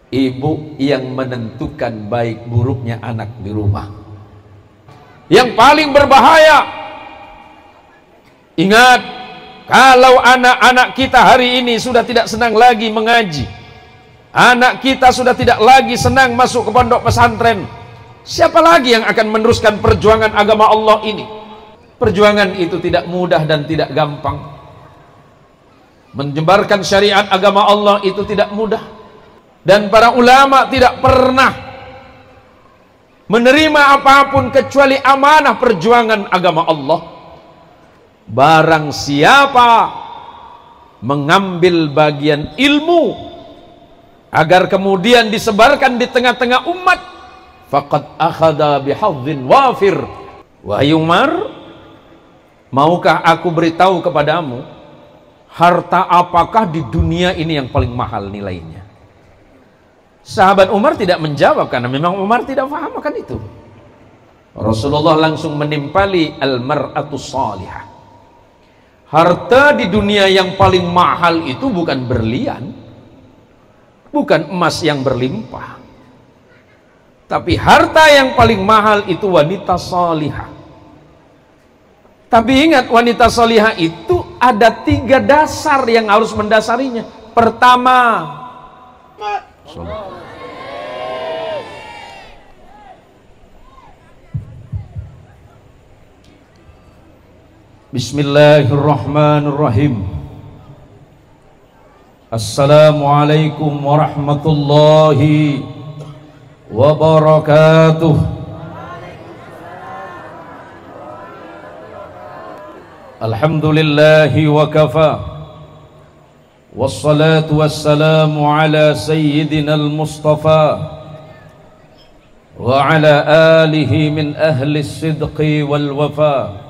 Ibu yang menentukan baik buruknya anak di rumah. Yang paling berbahaya, ingat, kalau anak-anak kita hari ini sudah tidak senang lagi mengaji, anak kita sudah tidak lagi senang masuk ke pondok pesantren, siapa lagi yang akan meneruskan perjuangan agama Allah ini? Perjuangan itu tidak mudah dan tidak gampang. Menyebarkan syariat agama Allah itu tidak mudah. Dan para ulama tidak pernah menerima apapun kecuali amanah perjuangan agama Allah. Barang siapa mengambil bagian ilmu agar kemudian disebarkan di tengah-tengah umat, faqad akhadha bihadhin wafir. Wahai Umar, maukah aku beritahu kepadamu harta apakah di dunia ini yang paling mahal nilainya? Sahabat Umar tidak menjawab karena memang Umar tidak paham akan itu. Rasulullah langsung menimpali al-mar'atu salihah. Harta di dunia yang paling mahal itu bukan berlian, bukan emas yang berlimpah, tapi harta yang paling mahal itu wanita salihah. Tapi ingat, wanita salihah itu ada 3 dasar yang harus mendasarinya. Pertama, Bismillahirrahmanirrahim. Assalamualaikum warahmatullahi wabarakatuh. Alhamdulillahi wa kafa, wassalatu wassalamu ala sayyidina al-mustafa wa ala alihi min ahli as-sidqi wal wafa.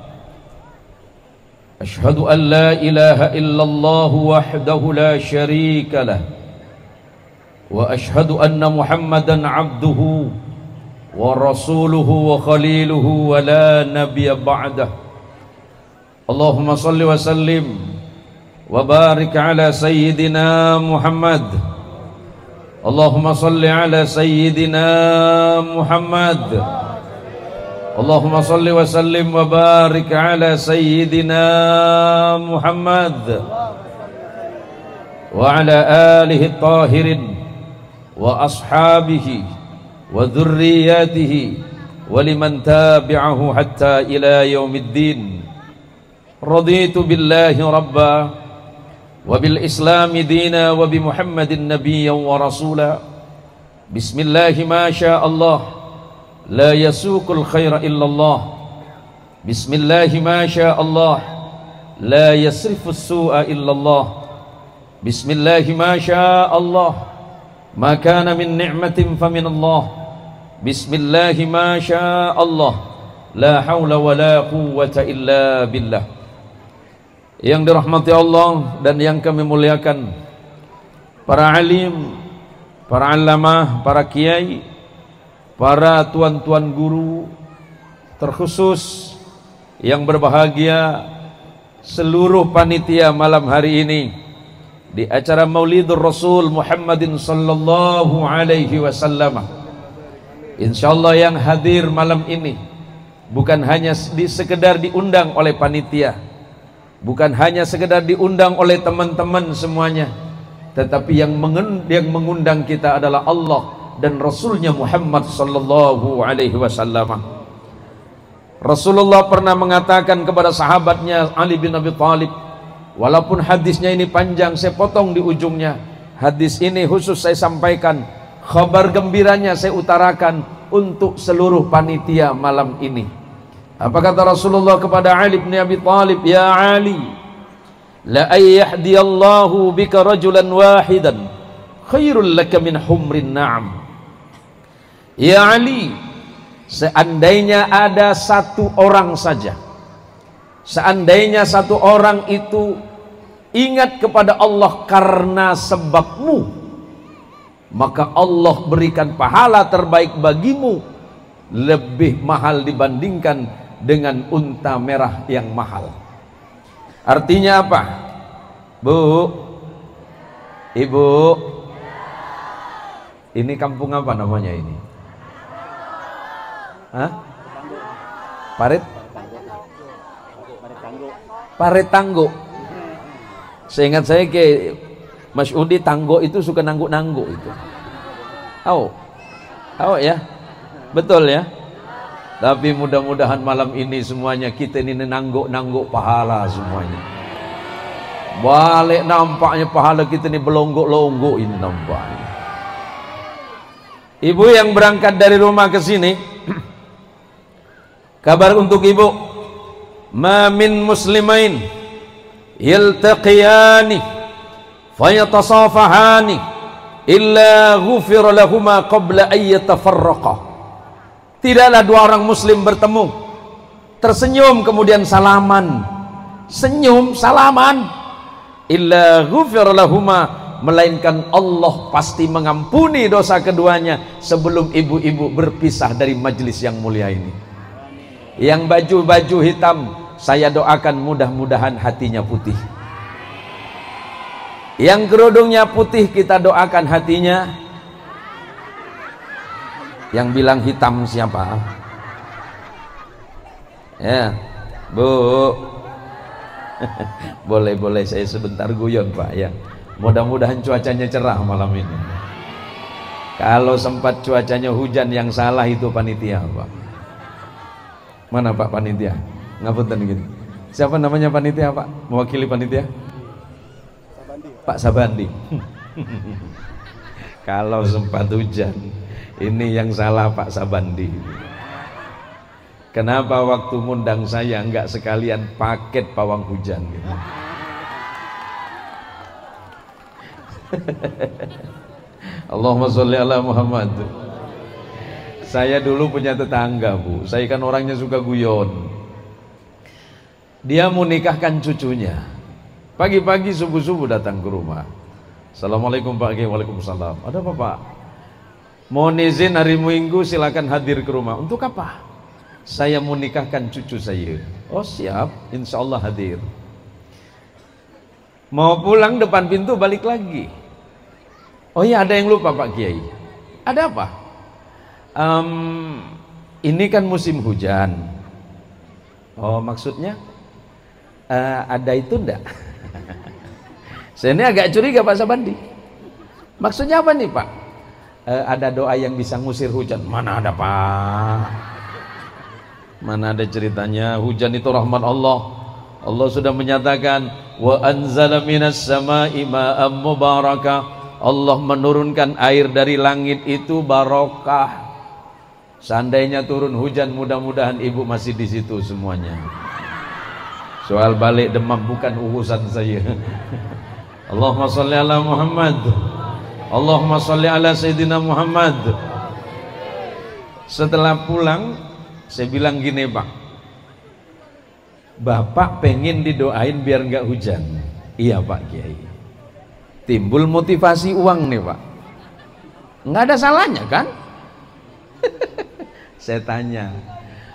Ashhadu an la ilaha illallah wahdahu la sharika lah, wa ashhadu anna Muhammadan abduhu wa rasuluhu wa khaliluhu wa la nabiyya ba'dah. Allahumma salli wa sallim wa barik ala sayyidina Muhammad. Allahumma salli ala sayyidina Muhammad. Allahumma salli wa sallim wa barik ala sayyidina Muhammad wa ala alihi at-tahirin wa ashabihi wa dhurriyyatihi wa liman tabi'ahu hatta ila yaumiddin. Raditu billahi rabba wa bil islami dina wa bi Muhammadin nabiyyan wa rasula. Bismillahi ma sya Allah, la yasuqul khaira illallah. Bismillahi ma sya Allah, la yasrifus su'a illallah. Bismillahi ma sya Allah, ma kana min ni'matin famin Allah. Bismillahi ma sya Allah, la hawla wa la quwwata illa billah. Yang dirahmati Allah dan yang kami muliakan, para alim, para alamah, para kiai, para tuan-tuan guru, terkhusus yang berbahagia seluruh panitia malam hari ini di acara Maulidur Rasul Muhammadin sallallahu alaihi wasallam. Insyaallah yang hadir malam ini bukan hanya sekedar diundang oleh panitia, bukan hanya sekedar diundang oleh teman-teman semuanya, tetapi yang mengundang kita adalah Allah dan Rasulnya Muhammad sallallahu alaihi wasallam. Rasulullah pernah mengatakan kepada sahabatnya Ali bin Abi Thalib, walaupun hadisnya ini panjang, saya potong di ujungnya. Hadis ini khusus saya sampaikan, kabar gembiranya saya utarakan untuk seluruh panitia malam ini. Apa kata Rasulullah kepada Ali bin Abi Thalib? Ya Ali, la ayyahdiyallahu bika rajulan wahidan khairul laka min humrin na'am. Ya Ali, seandainya ada satu orang saja, seandainya satu orang itu ingat kepada Allah karena sebabmu, maka Allah berikan pahala terbaik bagimu lebih mahal dibandingkan dengan unta merah yang mahal. Artinya apa? Bu, ibu, Ini kampung apa namanya ini? Hah? Parit? Parit Tanggo. Seingat saya ke Mas Udi, Tanggo itu suka nangguk-nangguk itu. Tahu ya? Betul ya? Tapi mudah-mudahan malam ini semuanya kita ini nangguk-nangguk pahala semuanya. Balik nampaknya pahala kita ini belonggok-longgok ini nampaknya. Ibu yang berangkat dari rumah ke sini, kabar untuk ibu, ma min muslimain yaltaqiyani fayatasafahani illa ghufira lahuma qabla an yatafarraqa. Tidaklah dua orang muslim bertemu, tersenyum kemudian salaman, senyum salaman, illa ghufira lahuma, melainkan Allah pasti mengampuni dosa keduanya sebelum ibu-ibu berpisah dari majelis yang mulia ini. Yang baju-baju hitam, saya doakan mudah-mudahan hatinya putih. Yang kerudungnya putih, kita doakan hatinya. Yang bilang hitam siapa? Ya, Bu. Boleh saya sebentar guyon Pak ya. Mudah-mudahan cuacanya cerah malam ini. Kalau sempat cuacanya hujan, yang salah itu panitia Pak. Mana Pak panitia? Ngapunten gini. Siapa namanya panitia Pak? Mewakili panitia? Sabandi. Pak Sabandi. Kalau sempat hujan, ini yang salah Pak Sabandi. Kenapa waktu ngundang saya enggak sekalian paket pawang hujan gitu? Allahumma sholli ala Muhammad. Saya dulu punya tetangga Bu, saya kan orangnya suka guyon. Dia mau nikahkan cucunya. Pagi-pagi subuh-subuh datang ke rumah. Assalamualaikum Pak Kiai. Waalaikumsalam. Ada apa Pak? Mohon izin hari Minggu silakan hadir ke rumah. Untuk apa? Saya mau nikahkan cucu saya. Oh siap, insya Allah hadir. Mau pulang depan pintu balik lagi. Oh iya, ada yang lupa Pak Kiai. Ada apa? Ini kan musim hujan. Oh maksudnya ada itu enggak? Saya ini agak curiga Pak Sabandi. Maksudnya apa nih Pak? Ada doa yang bisa ngusir hujan. Mana ada Pak? Mana ada ceritanya? Hujan itu rahmat Allah. Allah sudah menyatakan wa anzala minas samai ma'am mubarakah. Allah menurunkan air dari langit itu barokah. Seandainya turun hujan, mudah-mudahan ibu masih di situ semuanya. Soal balik demam bukan urusan saya. Allahumma sholli ala Muhammad. Allahumma sholli ala Sayyidina Muhammad. Setelah pulang, saya bilang gini Pak, Bapak pengen didoain biar nggak hujan. Iya Pak Kiai. Timbul motivasi uang nih Pak. Nggak ada salahnya kan? Saya tanya,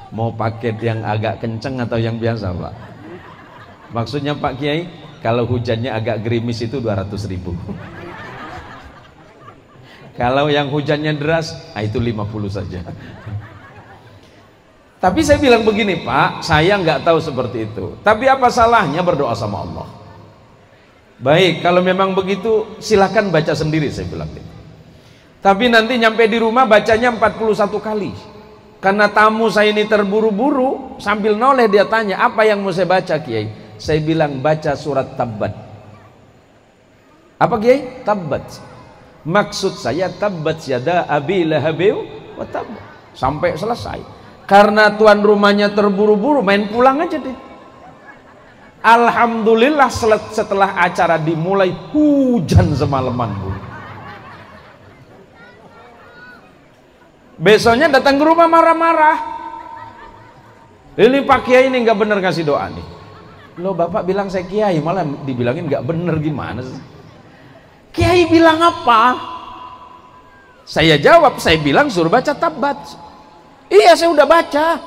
mau paket yang agak kenceng atau yang biasa Pak? Maksudnya Pak Kiai, kalau hujannya agak gerimis itu 200.000. Kalau yang hujannya deras, itu 50 saja. Tapi saya bilang begini Pak, saya nggak tahu seperti itu. Tapi apa salahnya berdoa sama Allah? Baik, kalau memang begitu silakan baca sendiri, saya bilang gitu. Tapi nanti nyampe di rumah bacanya 41 kali. Karena tamu saya ini terburu-buru, sambil noleh dia tanya, apa yang mau saya baca Kiai? Saya bilang baca surat Tabbat. Apa Kiai? Tabbat. Maksud saya Tabbat yada abi lahabi wa tab. Sampai selesai. Karena tuan rumahnya terburu-buru, main pulang aja deh. Alhamdulillah setelah acara dimulai hujan semalaman Bu. Besoknya datang ke rumah marah-marah. Ini Pak Kiai ini nggak bener ngasih doa nih. Loh Bapak bilang saya Kiai, malah dibilangin nggak bener, gimana sih? Kiai bilang apa? Saya jawab, saya bilang suruh baca Tabbat. Iya saya udah baca.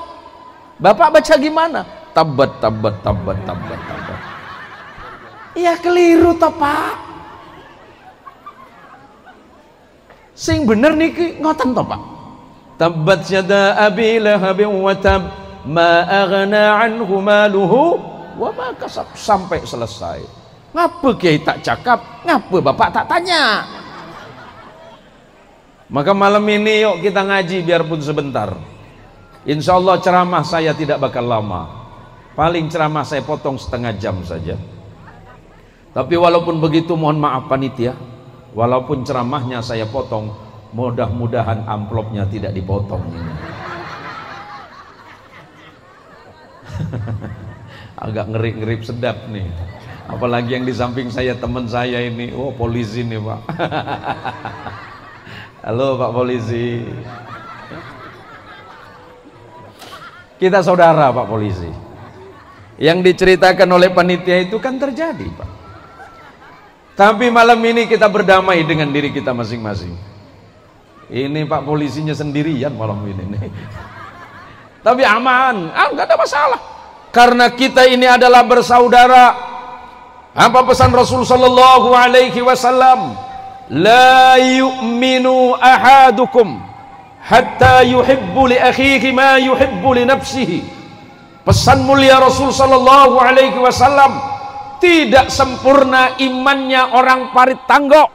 Bapak baca gimana? Tabbat. Iya keliru toh Pak. Sing bener niki ngoten to, Pak. Tabbat yada abi lahabin wa tab ma aghna anhu maluhu wa ma kasab, sampai selesai. Ngapa Kiai tak cakap, ngapa Bapak tak tanya? Maka malam ini yuk kita ngaji biarpun sebentar. Insya Allah ceramah saya tidak bakal lama. Paling ceramah saya potong setengah jam saja. Tapi walaupun begitu mohon maaf panitia, walaupun ceramahnya saya potong, mudah-mudahan amplopnya tidak dipotong ini. Agak ngerip-ngerip sedap nih. Apalagi yang di samping saya teman saya ini, oh polisi nih Pak. Halo Pak Polisi. Kita saudara Pak Polisi. Yang diceritakan oleh panitia itu kan terjadi Pak. Tapi malam ini kita berdamai dengan diri kita masing-masing. Ini Pak Polisinya sendirian malam ini nih. Tapi aman, nggak ada masalah. Karena kita ini adalah bersaudara. Apa pesan Rasul sallallahu alaihi wasallam? La yu'minu ahadukum hatta yuhibbu li akhihi ma yuhibbu li nafsihi. Pesan mulia Rasul sallallahu alaihi wasallam, tidak sempurna imannya orang parit tanggok.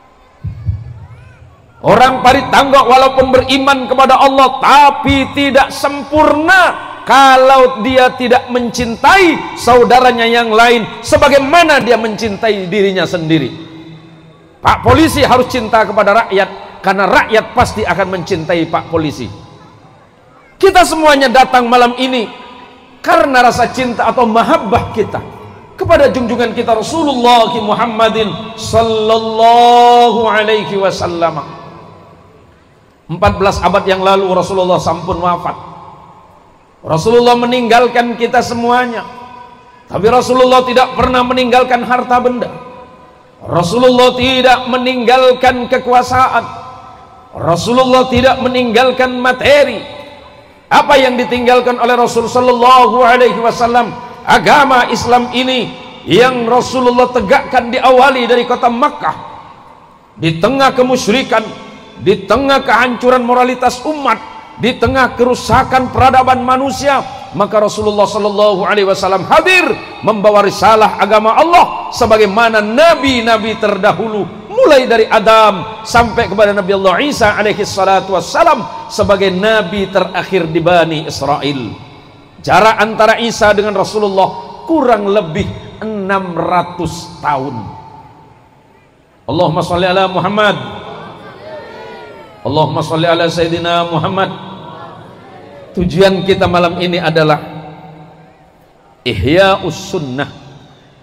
Orang parit tanggok walaupun beriman kepada Allah, tapi tidak sempurna kalau dia tidak mencintai saudaranya yang lain sebagaimana dia mencintai dirinya sendiri. Pak Polisi harus cinta kepada rakyat, karena rakyat pasti akan mencintai Pak Polisi. Kita semuanya datang malam ini karena rasa cinta atau mahabbah kita kepada junjungan kita Rasulullah Muhammadin sallallahu alaihi wasallam. 14 abad yang lalu Rasulullah sampun wafat. Rasulullah meninggalkan kita semuanya. Tapi Rasulullah tidak pernah meninggalkan harta benda. Rasulullah tidak meninggalkan kekuasaan. Rasulullah tidak meninggalkan materi. Apa yang ditinggalkan oleh Rasul sallallahu alaihi wasallam? Agama Islam ini yang Rasulullah tegakkan diawali dari kota Makkah, di tengah kemusyrikan, di tengah kehancuran moralitas umat, di tengah kerusakan peradaban manusia, maka Rasulullah sallallahu alaihi wasallam hadir membawa risalah agama Allah sebagaimana nabi-nabi terdahulu mulai dari Adam sampai kepada Nabi Allah Isa alaihi salatu wassalam sebagai nabi terakhir di Bani Israel. Jarak antara Isa dengan Rasulullah kurang lebih 600 tahun. Allahumma sholli ala Muhammad. Allahumma sholli ala Sayyidina Muhammad. Tujuan kita malam ini adalah ihya'us sunnah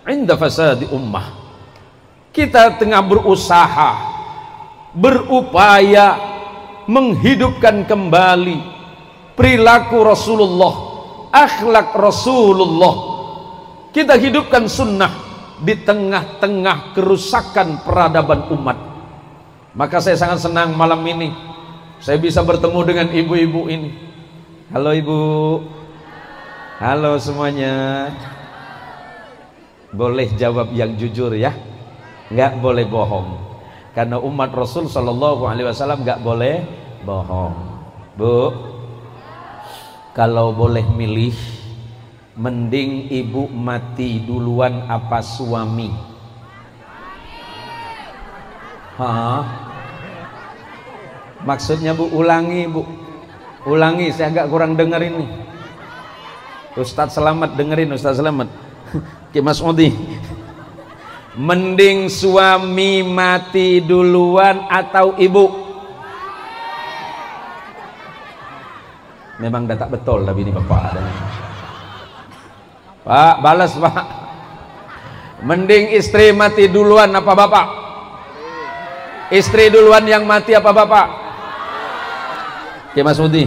inda fasadi ummah. Kita tengah berusaha, berupaya menghidupkan kembali perilaku Rasulullah, akhlak Rasulullah. Kita hidupkan sunnah di tengah-tengah kerusakan peradaban umat. Maka saya sangat senang malam ini saya bisa bertemu dengan ibu-ibu ini. Halo ibu. Halo semuanya. Boleh jawab yang jujur ya, nggak boleh bohong, karena umat Rasul sallallahu alaihi wasallam nggak boleh bohong. Bu, kalau boleh milih, mending ibu mati duluan apa suami? Hah? Maksudnya bu, ulangi bu, ulangi, saya agak kurang dengar ini. Ustadz Selamat dengerin, Ustadz Selamat. Ki Mas Udi, mending suami mati duluan atau ibu? Memang tak betul tapi ini bapak. Pak balas pak, mending istri mati duluan apa bapak? Istri duluan yang mati apa bapak? Ki Mas Udi,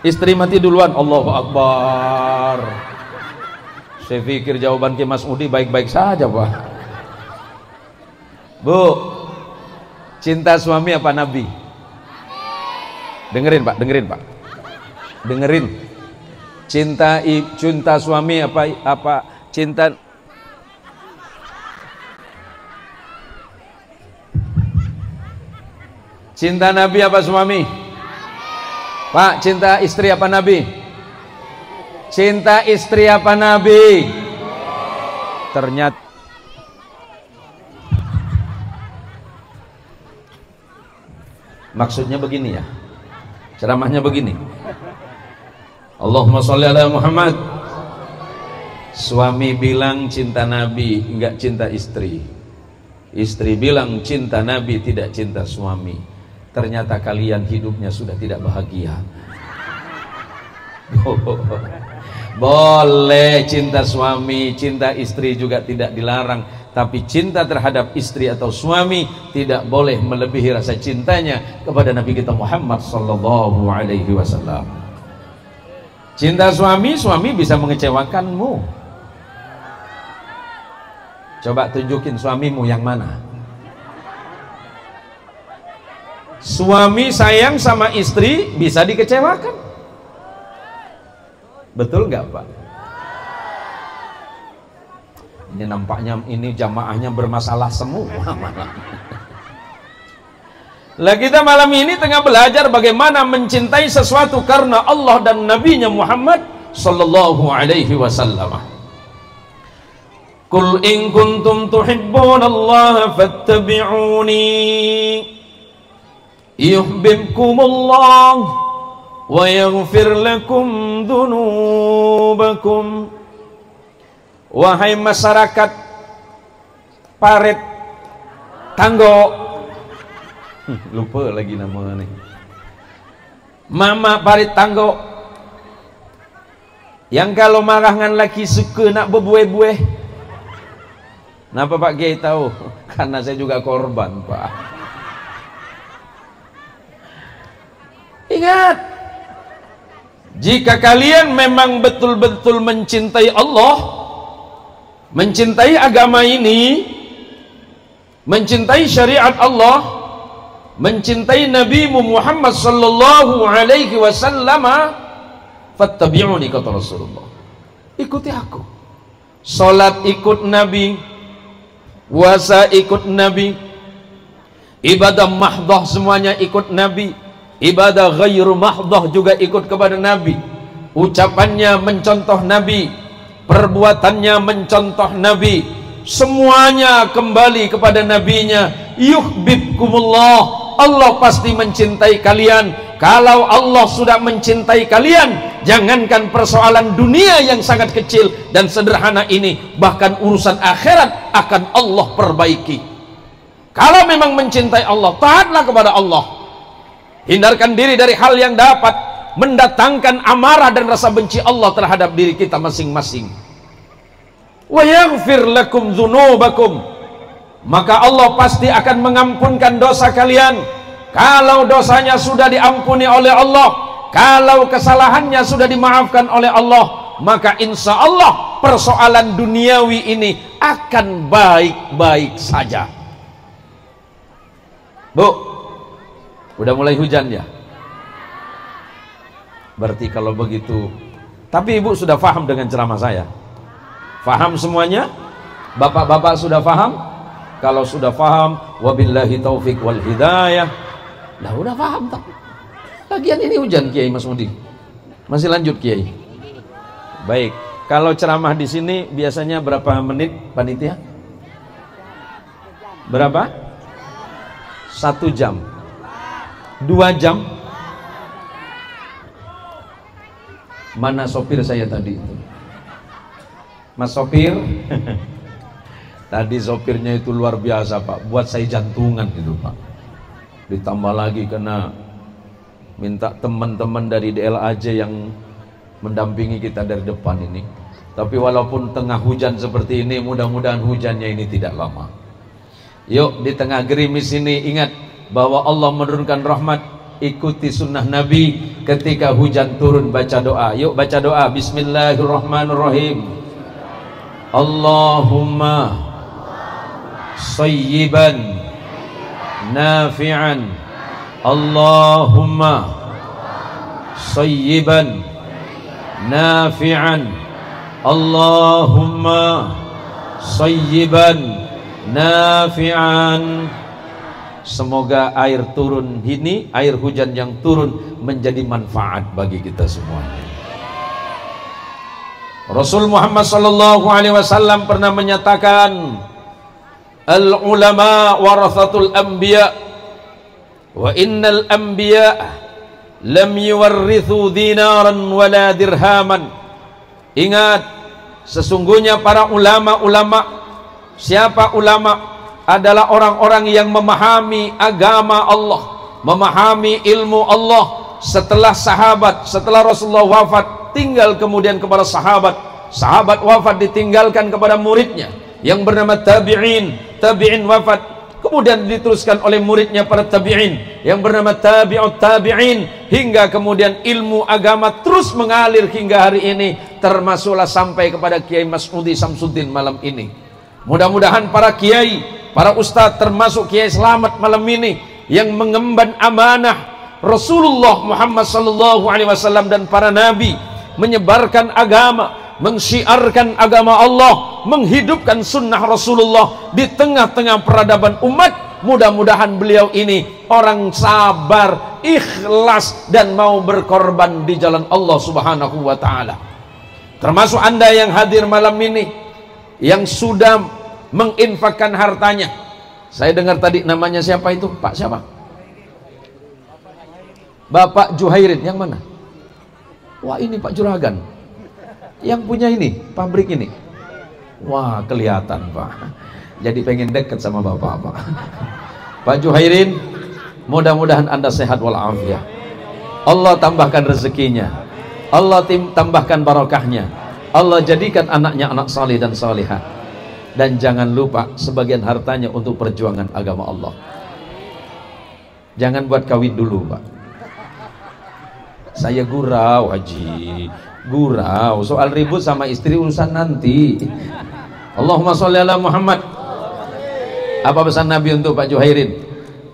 istri mati duluan. Allahu Akbar. Saya pikir jawaban Ki Mas Udi baik-baik saja pak. Bu, cinta suami apa nabi? Dengerin pak, dengerin pak, dengerin. Cinta suami apa cinta? Cinta Nabi apa suami? Pak, cinta istri apa Nabi? Cinta istri apa Nabi? Ternyata maksudnya begini ya, ceramahnya begini. Allahumma sholli ala Muhammad. Suami bilang cinta Nabi, enggak cinta istri. Istri bilang cinta Nabi, tidak cinta suami. Ternyata kalian hidupnya sudah tidak bahagia. Boleh cinta suami, cinta istri juga tidak dilarang. Tapi cinta terhadap istri atau suami tidak boleh melebihi rasa cintanya kepada Nabi kita Muhammad sallallahu alaihi wasallam. Cinta suami, suami bisa mengecewakanmu. Coba tunjukin suamimu yang mana. Suami sayang sama istri bisa dikecewakan. Betul nggak Pak? Ini nampaknya ini jamaahnya bermasalah semua. Lah kita malam ini tengah belajar bagaimana mencintai sesuatu karena Allah dan Nabi-Nya Muhammad sallallahu alaihi wasallam. Qul in kuntum tuhibbunallaha fattabi'uni yuhibbukumullah wa yaghfir lakum dzunubakum. Wahai masyarakat Parit Tanggo, lupa lagi namanya nih, Mama Parit Tanggo, yang kalau marah ngan laki suka nak berbuih-buih. Kenapa Pak Kiai tahu? Karena saya juga korban Pak. Ingat, jika kalian memang betul-betul mencintai Allah, mencintai agama ini, mencintai syariat Allah, mencintai Nabi Muhammad sallallahu alaihi wasallam, fattabi'uni, kata Rasulullah. Ikuti aku. Salat ikut Nabi, puasa ikut Nabi, ibadah mahdoh semuanya ikut Nabi, ibadah ghairu mahdoh juga ikut kepada Nabi. Ucapannya mencontoh Nabi, perbuatannya mencontoh Nabi, semuanya kembali kepada Nabinya. Yuhibbukumullah, Allah pasti mencintai kalian. Kalau Allah sudah mencintai kalian, jangankan persoalan dunia yang sangat kecil dan sederhana ini, bahkan urusan akhirat akan Allah perbaiki. Kalau memang mencintai Allah, taatlah kepada Allah. Hindarkan diri dari hal yang dapat mendatangkan amarah dan rasa benci Allah terhadap diri kita masing-masing. Wa yaghfir lakum dzunubakum, maka Allah pasti akan mengampunkan dosa kalian. Kalau dosanya sudah diampuni oleh Allah, kalau kesalahannya sudah dimaafkan oleh Allah, maka insya Allah persoalan duniawi ini akan baik-baik saja. Bu, udah mulai hujan ya? Berarti kalau begitu, tapi ibu sudah paham dengan ceramah saya? Paham semuanya? Bapak-bapak sudah paham? Kalau sudah paham, wabillahi taufik wal hidayah. Nah udah paham tak? Lagian ini hujan Kiai Mas Mudi. Masih lanjut Kiai. Baik, kalau ceramah di sini biasanya berapa menit panitia? Berapa? 1 jam, 2 jam. Mana sopir saya tadi itu? Mas sopir. Tadi sopirnya itu luar biasa Pak, buat saya jantungan gitu Pak. Ditambah lagi kena minta teman-teman dari DLAJ yang mendampingi kita dari depan ini. Tapi walaupun tengah hujan seperti ini, mudah-mudahan hujannya ini tidak lama. Yuk, di tengah gerimis ini ingat bahwa Allah menurunkan rahmat. Ikuti sunnah Nabi ketika hujan turun, baca doa. Yuk baca doa. Bismillahirrahmanirrahim. Allahumma sayyiban nafi'an, Allahumma sayyiban nafi'an, Allahumma sayyiban nafi'an. semoga air turun ini, air hujan yang turun menjadi manfaat bagi kita semuanya. Rasul Muhammad sallallahu alaihi wasallam pernah menyatakan, al ulama warathatul anbiya wa innal anbiya lam yuwarrithu dinaran wala dirhaman. Ingat, sesungguhnya para ulama-ulama, siapa ulama? Adalah orang-orang yang memahami agama Allah, memahami ilmu Allah. Setelah sahabat, setelah Rasulullah wafat, tinggal kemudian kepada sahabat. Sahabat wafat ditinggalkan kepada muridnya yang bernama tabi'in. Tabi'in wafat, kemudian diteruskan oleh muridnya para tabi'in yang bernama tabi'ut tabi'in, hingga kemudian ilmu agama terus mengalir hingga hari ini, termasuklah sampai kepada Kiai Mas'udi Samsuddin malam ini. Mudah-mudahan para kiai, para ustadz, termasuk Kiai Selamat malam ini yang mengemban amanah Rasulullah Muhammad sallallahu alaihi wasallam dan para nabi, menyebarkan agama, mensyiarkan agama Allah, menghidupkan sunnah Rasulullah di tengah-tengah peradaban umat. Mudah-mudahan beliau ini orang sabar, ikhlas, dan mau berkorban di jalan Allah subhanahu wa ta'ala. Termasuk anda yang hadir malam ini, yang sudah menginfakkan hartanya. Saya dengar tadi namanya siapa itu? Pak siapa? Bapak Juhairin. Yang mana? Wah, ini Pak Juragan yang punya ini, pabrik ini. Wah, kelihatan Pak, jadi pengen dekat sama Bapak Pak. Pak Juhairin, mudah-mudahan anda sehat walafiat. Allah tambahkan rezekinya, Allah tambahkan barokahnya, Allah jadikan anaknya anak salih dan salihah. Dan jangan lupa sebagian hartanya untuk perjuangan agama Allah. Jangan buat kawin dulu Pak. Saya gurau Haji, gurau soal ribut sama istri urusan nanti. Allahumma sholli ala Muhammad. Apa pesan Nabi untuk Pak Juhairin?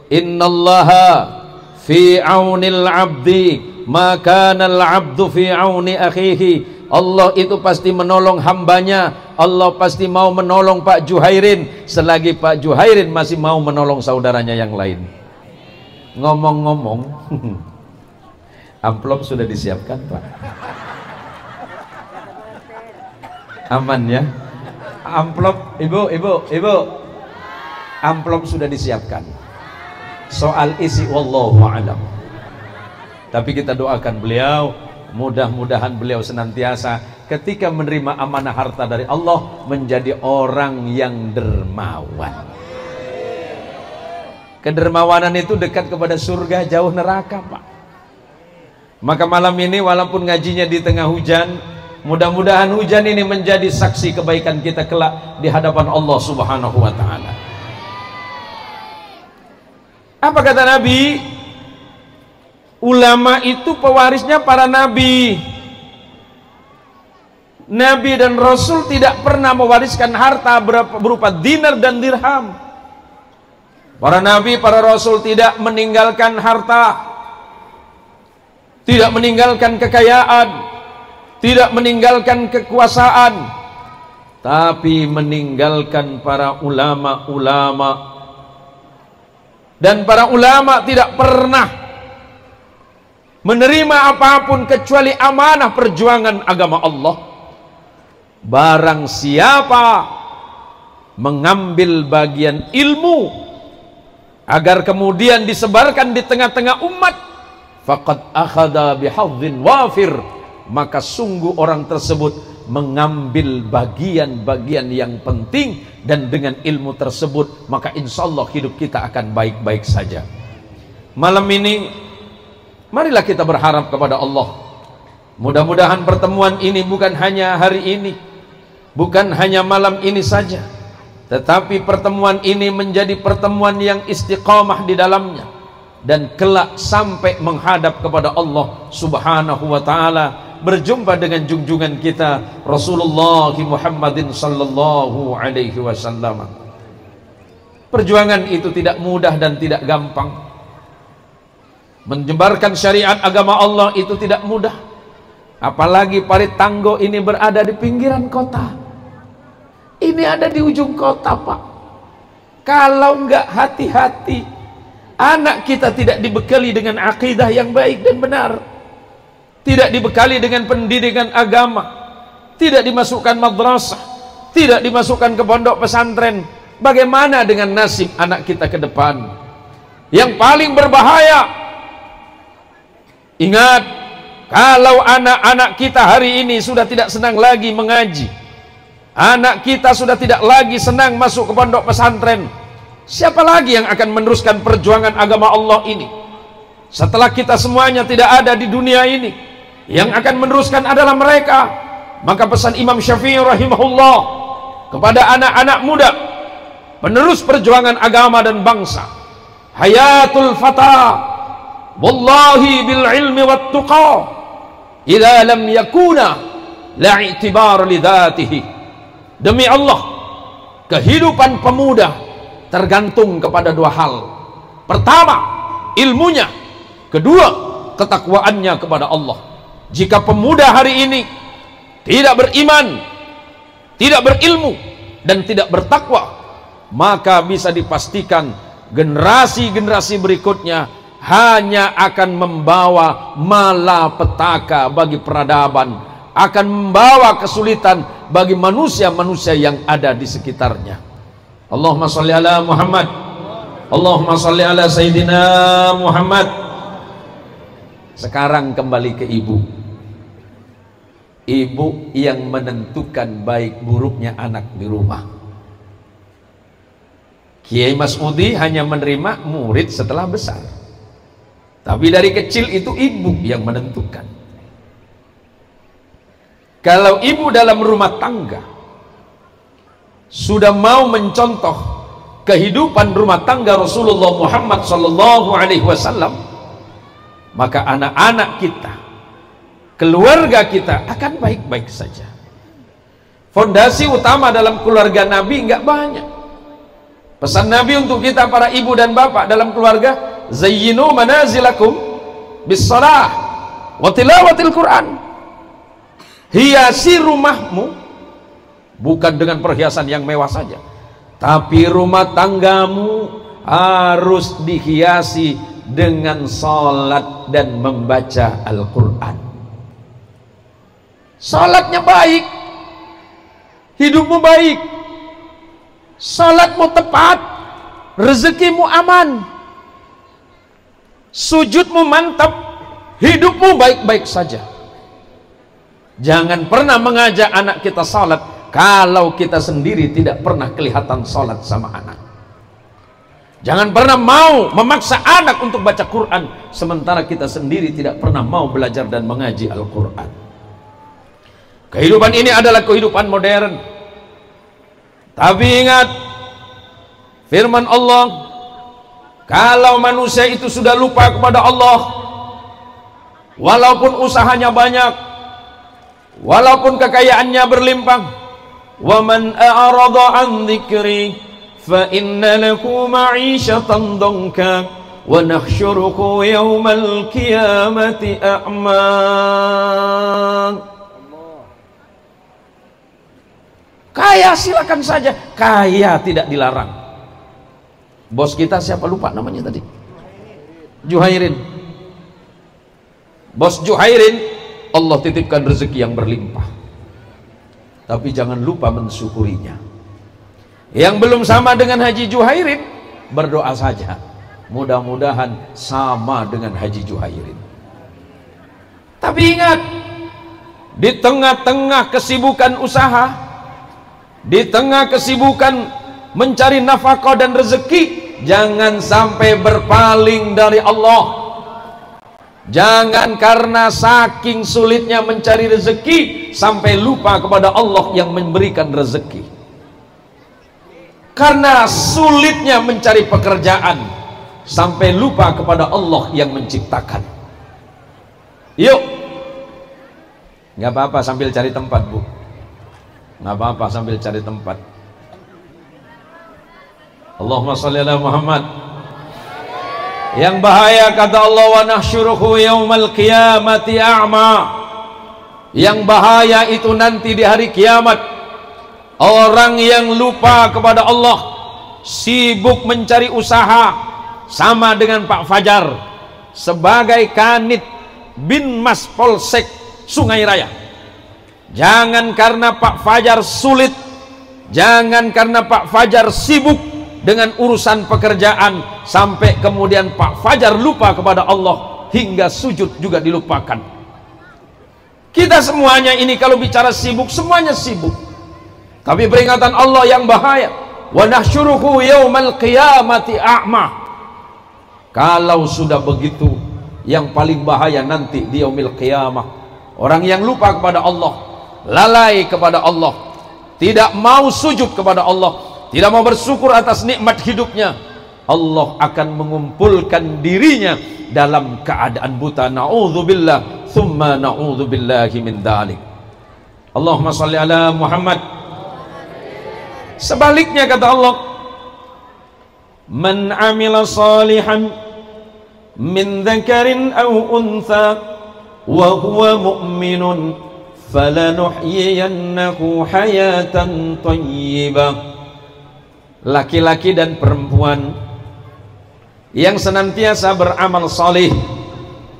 Innallaha fi aunil abdi maka al abdu fi auni akhihi. Allah itu pasti menolong hambanya. Allah pasti mau menolong Pak Juhairin selagi Pak Juhairin masih mau menolong saudaranya yang lain. Ngomong-ngomong, amplop sudah disiapkan Pak? Aman ya? Amplop, ibu, amplop sudah disiapkan. Soal isi wallahu a'lam. Tapi kita doakan beliau, mudah-mudahan beliau senantiasa ketika menerima amanah harta dari Allah menjadi orang yang dermawan. Kedermawanan itu dekat kepada surga, jauh neraka Pak. Maka malam ini walaupun ngajinya di tengah hujan, mudah-mudahan hujan ini menjadi saksi kebaikan kita kelak di hadapan Allah subhanahu wa ta'ala. Apa kata Nabi? Ulama itu pewarisnya para nabi. Nabi dan Rasul tidak pernah mewariskan harta berupa dinar dan dirham. Para nabi, para rasul tidak meninggalkan harta, tidak meninggalkan kekayaan, tidak meninggalkan kekuasaan, tapi meninggalkan para ulama-ulama. Dan para ulama tidak pernah menerima apapun kecuali amanah perjuangan agama Allah. Barang siapa mengambil bagian ilmu agar kemudian disebarkan di tengah-tengah umat, faqad akhadha bihadhin wafir, maka sungguh orang tersebut mengambil bagian-bagian yang penting, dan dengan ilmu tersebut maka insya Allah hidup kita akan baik-baik saja. Malam ini marilah kita berharap kepada Allah, mudah-mudahan pertemuan ini bukan hanya hari ini, bukan hanya malam ini saja, tetapi pertemuan ini menjadi pertemuan yang istiqamah di dalamnya, dan kelak sampai menghadap kepada Allah subhanahu wa ta'ala, berjumpa dengan junjungan kita Rasulullah Muhammadin sallallahu alaihi wasallam. Perjuangan itu tidak mudah dan tidak gampang. Menyebarkan syariat agama Allah itu tidak mudah. Apalagi Parit Tanggo ini berada di pinggiran kota. Ini ada di ujung kota Pak. Kalau enggak hati-hati, anak kita tidak dibekali dengan akidah yang baik dan benar, tidak dibekali dengan pendidikan agama, tidak dimasukkan madrasah, tidak dimasukkan ke pondok pesantren, bagaimana dengan nasib anak kita ke depan? Yang paling berbahaya, ingat, kalau anak-anak kita hari ini sudah tidak senang lagi mengaji, anak kita sudah tidak lagi senang masuk ke pondok pesantren, siapa lagi yang akan meneruskan perjuangan agama Allah ini? Setelah kita semuanya tidak ada di dunia ini, yang akan meneruskan adalah mereka. Maka pesan Imam Syafi'i rahimahullah kepada anak-anak muda, penerus perjuangan agama dan bangsa, hayatul fata wallahi bil ilmi wat tuqa idza lam yakuna la i'tibar li dzatihi. Demi Allah, kehidupan pemuda tergantung kepada dua hal. Pertama, ilmunya. Kedua, ketakwaannya kepada Allah. Jika pemuda hari ini tidak beriman, tidak berilmu, dan tidak bertakwa, maka bisa dipastikan generasi-generasi berikutnya hanya akan membawa malapetaka bagi peradaban, akan membawa kesulitan bagi manusia-manusia yang ada di sekitarnya. Allahumma sholli ala Muhammad, Allahumma sholli ala Sayyidina Muhammad. Sekarang kembali ke ibu. Ibu yang menentukan baik buruknya anak di rumah. Kiai Mas'udi hanya menerima murid setelah besar, tapi dari kecil itu ibu yang menentukan. Kalau ibu dalam rumah tangga sudah mau mencontoh kehidupan rumah tangga Rasulullah Muhammad SAW, maka anak-anak kita, keluarga kita akan baik-baik saja. Fondasi utama dalam keluarga Nabi enggak banyak. Pesan Nabi untuk kita para ibu dan bapak dalam keluarga, zayyinu manazilakum bis-shalah wa tilawatil Quran. Hiasi rumahmu bukan dengan perhiasan yang mewah saja, tapi rumah tanggamu harus dihiasi dengan salat dan membaca Al-Quran. Salatnya baik, hidupmu baik, salatmu tepat, rezekimu aman, sujudmu mantap, hidupmu baik-baik saja. Jangan pernah mengajak anak kita salat kalau kita sendiri tidak pernah kelihatan salat sama anak. Jangan pernah mau memaksa anak untuk baca Quran sementara kita sendiri tidak pernah mau belajar dan mengaji Al-Quran. Kehidupan ini adalah kehidupan modern. Tapi ingat firman Allah, kalau manusia itu sudah lupa kepada Allah, walaupun usahanya banyak, walaupun kekayaannya berlimpah, wa man a'rada an dzikri fa inna lahu ma'isyatan dhanka wa nahsyuruhu yaumal qiyamati a'ma. Kaya silakan saja, kaya tidak dilarang. Bos kita siapa, lupa namanya tadi, Juhairin. Bos Juhairin, Allah titipkan rezeki yang berlimpah, tapi jangan lupa mensyukurinya. Yang belum sama dengan Haji Juhairin, berdoa saja, mudah-mudahan sama dengan Haji Juhairin. Tapi ingat, di tengah-tengah kesibukan usaha, di tengah kesibukan mencari nafkah dan rezeki, jangan sampai berpaling dari Allah. Jangan karena saking sulitnya mencari rezeki sampai lupa kepada Allah yang memberikan rezeki. Karena sulitnya mencari pekerjaan sampai lupa kepada Allah yang menciptakan. Yuk, nggak apa-apa sambil cari tempat, Bu. Nggak apa-apa sambil cari tempat. Allahumma sholli ala Muhammad. Yang bahaya kata Allah, wa nahsyuruhu yaumal qiyamati a'ma. Yang bahaya itu nanti di hari kiamat, orang yang lupa kepada Allah, sibuk mencari usaha, sama dengan Pak Fajar sebagai Kanit bin Mas Polsek Sungai Raya. Jangan karena Pak Fajar sulit, jangan karena Pak Fajar sibuk dengan urusan pekerjaan sampai kemudian Pak Fajar lupa kepada Allah, hingga sujud juga dilupakan. Kita semuanya ini kalau bicara sibuk, semuanya sibuk, tapi peringatan Allah yang bahaya, wa nahsyuruhu yaumal qiyamati a'ma. Kalau sudah begitu, yang paling bahaya nanti di yaumil qiyamah, orang yang lupa kepada Allah, lalai kepada Allah, tidak mau sujud kepada Allah, tidak mau bersyukur atas nikmat hidupnya, Allah akan mengumpulkan dirinya dalam keadaan buta. Na'udzubillah, thumma na'udzubillahi min dzalik. Allahumma shalli ala Muhammad. Sebaliknya kata Allah, man amila salihan min dzakarin aw untha wa huwa mu'minun falanuhyiyannahu hayatan thayyibah. Laki-laki dan perempuan yang senantiasa beramal salih,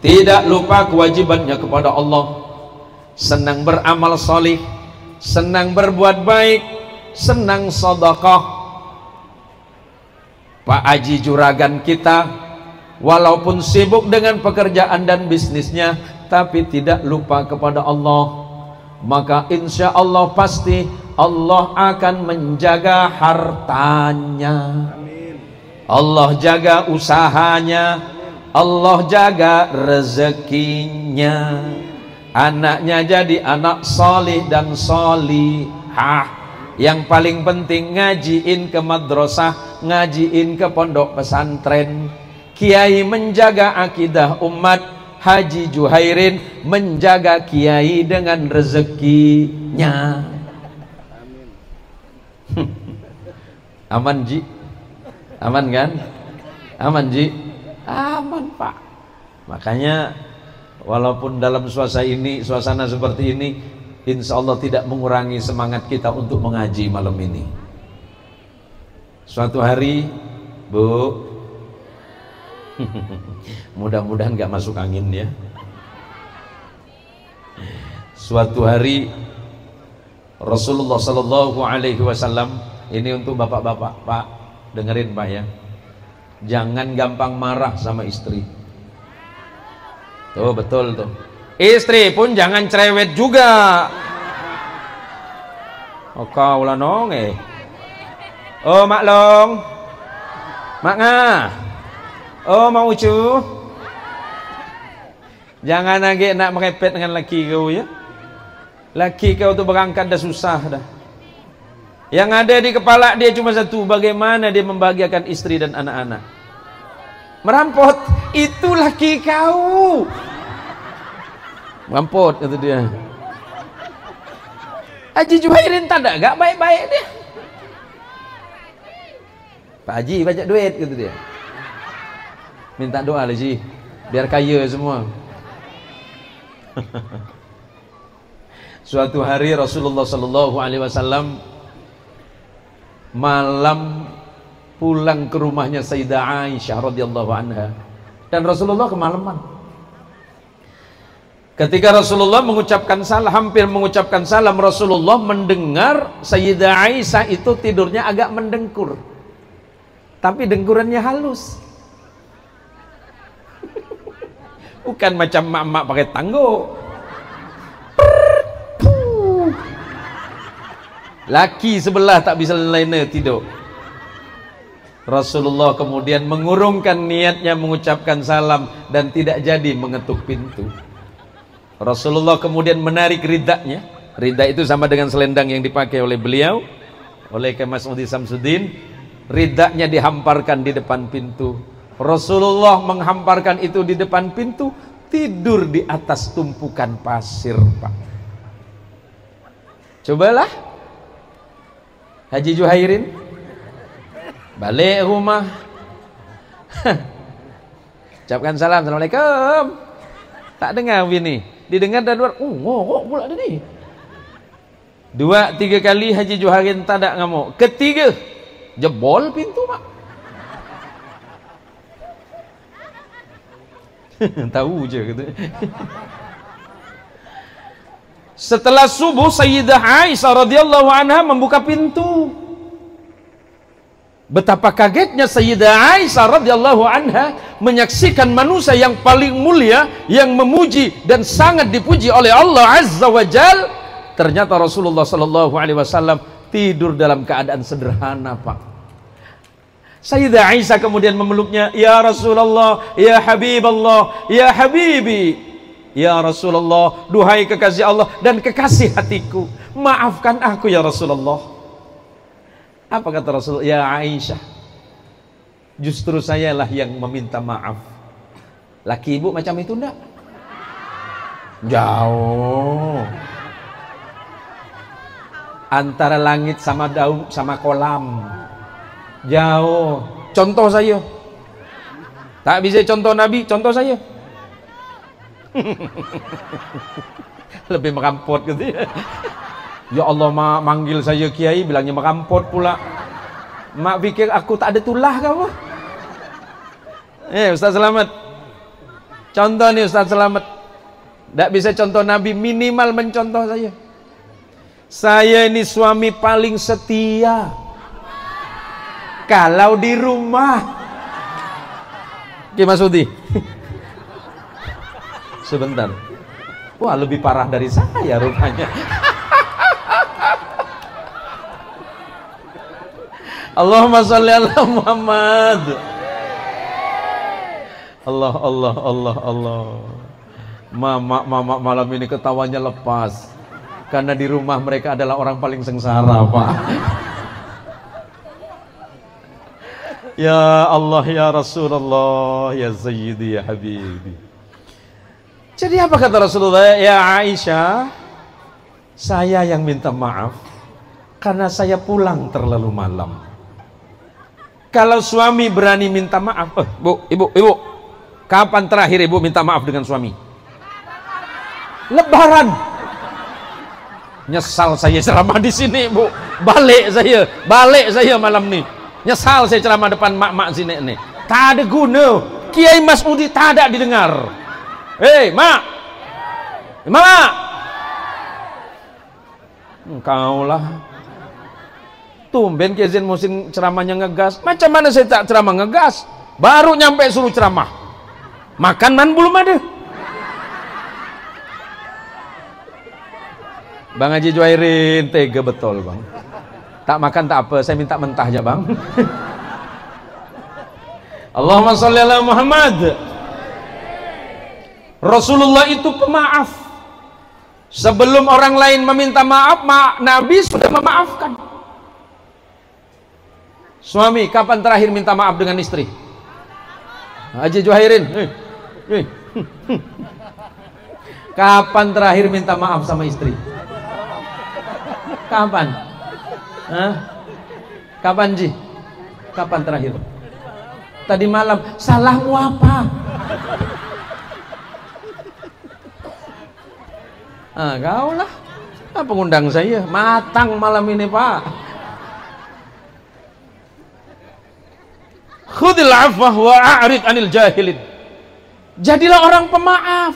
tidak lupa kewajibannya kepada Allah, senang beramal salih, senang berbuat baik, senang sedekah. Pak Haji Juragan kita walaupun sibuk dengan pekerjaan dan bisnisnya, tapi tidak lupa kepada Allah, maka insya Allah pasti Allah akan menjaga hartanya, Allah jaga usahanya, Allah jaga rezekinya, anaknya jadi anak solih dan solihah. Yang paling penting ngajiin ke madrasah, ngajiin ke pondok pesantren. Kiai menjaga akidah umat, Haji Juhairin menjaga kiai dengan rezekinya. Aman Ji? Aman kan? Aman Ji? Aman Pak. Makanya walaupun dalam suasana seperti ini, insya Allah tidak mengurangi semangat kita untuk mengaji malam ini. Suatu hari, Bu, mudah-mudahan gak masuk angin ya. Suatu hari Rasulullah Sallallahu Alaihi Wasallam, ini untuk bapak-bapak, Pak, dengerin Pak ya, jangan gampang marah sama istri. Tuh betul tuh. Istri pun jangan cerewet juga. Oh kau lah nong Oh mak long, mak ngah. Oh mau ucu. Jangan lagi nak merepet dengan laki kau ya. Laki kau tuh berangkat dah susah dah. Yang ada di kepala dia cuma satu, bagaimana dia membahagiakan istri dan anak-anak. Merampot, itu laki kau. Merampot kata dia. Haji Juhairin tak ada, gak baik-baik dia. Pak Haji banyak duit kata dia. Minta doa lah Haji, biar kaya semua. Suatu hari Rasulullah Sallallahu Alaihi Wasallam malam pulang ke rumahnya Sayyidah Aisyah radhiyallahu anha, dan Rasulullah kemalaman. Ketika Rasulullah mengucapkan salam, hampir mengucapkan salam, Rasulullah mendengar Sayyidah Aisyah itu tidurnya agak mendengkur, tapi dengkurannya halus. Bukan macam mak-mak pakai tanggo. Laki sebelah tak bisa lena tidur. Rasulullah kemudian mengurungkan niatnya mengucapkan salam dan tidak jadi mengetuk pintu. Rasulullah kemudian menarik ridanya. Rida itu sama dengan selendang yang dipakai oleh beliau, oleh Mas Udi Samsudin. Ridanya dihamparkan di depan pintu. Rasulullah menghamparkan itu di depan pintu, tidur di atas tumpukan pasir, Pak. Cobalah Haji Juhairin balik rumah, ucapkan salam, assalamualaikum. Tak dengar bini, didengar dari luar, ngorok pula dia ni. 2-3 kali Haji Juhairin tak ada ngamuk. Ketiga, jebol pintu Pak. Tahu aja gitu. Setelah subuh Sayyidah Aisyah radhiyallahu anha membuka pintu. Betapa kagetnya Sayyidah Aisyah radhiyallahu anha menyaksikan manusia yang paling mulia, yang memuji dan sangat dipuji oleh Allah Azza wa Jal. Ternyata Rasulullah sallallahu alaihi wasallam tidur dalam keadaan sederhana, Pak. Sayyidah Aisyah kemudian memeluknya, "Ya Rasulullah, ya Habiballah, ya Habibi." Ya Rasulullah, duhai kekasih Allah dan kekasih hatiku, maafkan aku ya Rasulullah. Apa kata Rasulullah? Ya Aisyah, justru sayalah yang meminta maaf. Laki ibu macam itu enggak? Jauh. Antara langit sama daun sama kolam. Jauh. Contoh saya. Tak bisa contoh Nabi, contoh saya. Lebih merampot gitu ya. Ya Allah, mak manggil saya kiai bilangnya merampot pula. Mak pikir aku tak ada tulah kau. Ustaz Selamat, contoh nih Ustaz Selamat. Tak bisa contoh Nabi, minimal mencontoh saya. Saya ini suami paling setia kalau di rumah. Oke Mas Udi. Sebentar. Wah, lebih parah dari saya rupanya. Allahumma sholli ala Muhammad. Allah Allah Allah Allah. Mama malam ini ketawanya lepas. Karena di rumah mereka adalah orang paling sengsara, Pak. Ya Allah, ya Rasulullah, ya Sayyidi, ya Habibi. Jadi apa kata Rasulullah? Ya Aisyah, saya yang minta maaf karena saya pulang terlalu malam. Kalau suami berani minta maaf, ibu, kapan terakhir ibu minta maaf dengan suami? Lebaran. Nyesal saya ceramah di sini, Bu. Balik saya malam nih. Nyesal saya ceramah depan mak-mak sini nih. Tak ada guna. Kiai Mas Udi tak ada didengar. Hei, mak, mak, engkau lah. Tumben Kiai Zain Muhsin ceramahnya ngegas. Macam mana saya tak ceramah ngegas? Baru nyampe suruh ceramah. Makan belum ada. Bang Haji Juairin tega betul bang. Tak makan tak apa, saya minta mentah aja bang. Allahumma sholli ala Muhammad. Rasulullah itu pemaaf. Sebelum orang lain meminta maaf, Nabi sudah memaafkan. Suami, kapan terakhir minta maaf dengan istri? Haji Juhairin, kapan terakhir minta maaf sama istri? Kapan? Kapan Ji? Kapan terakhir? Tadi malam. Salahmu apa? Kau lah. Apa ngundang saya? Matang malam ini Pak. Khudil afwah wa a'rid anil jahilin. Jadilah orang pemaaf.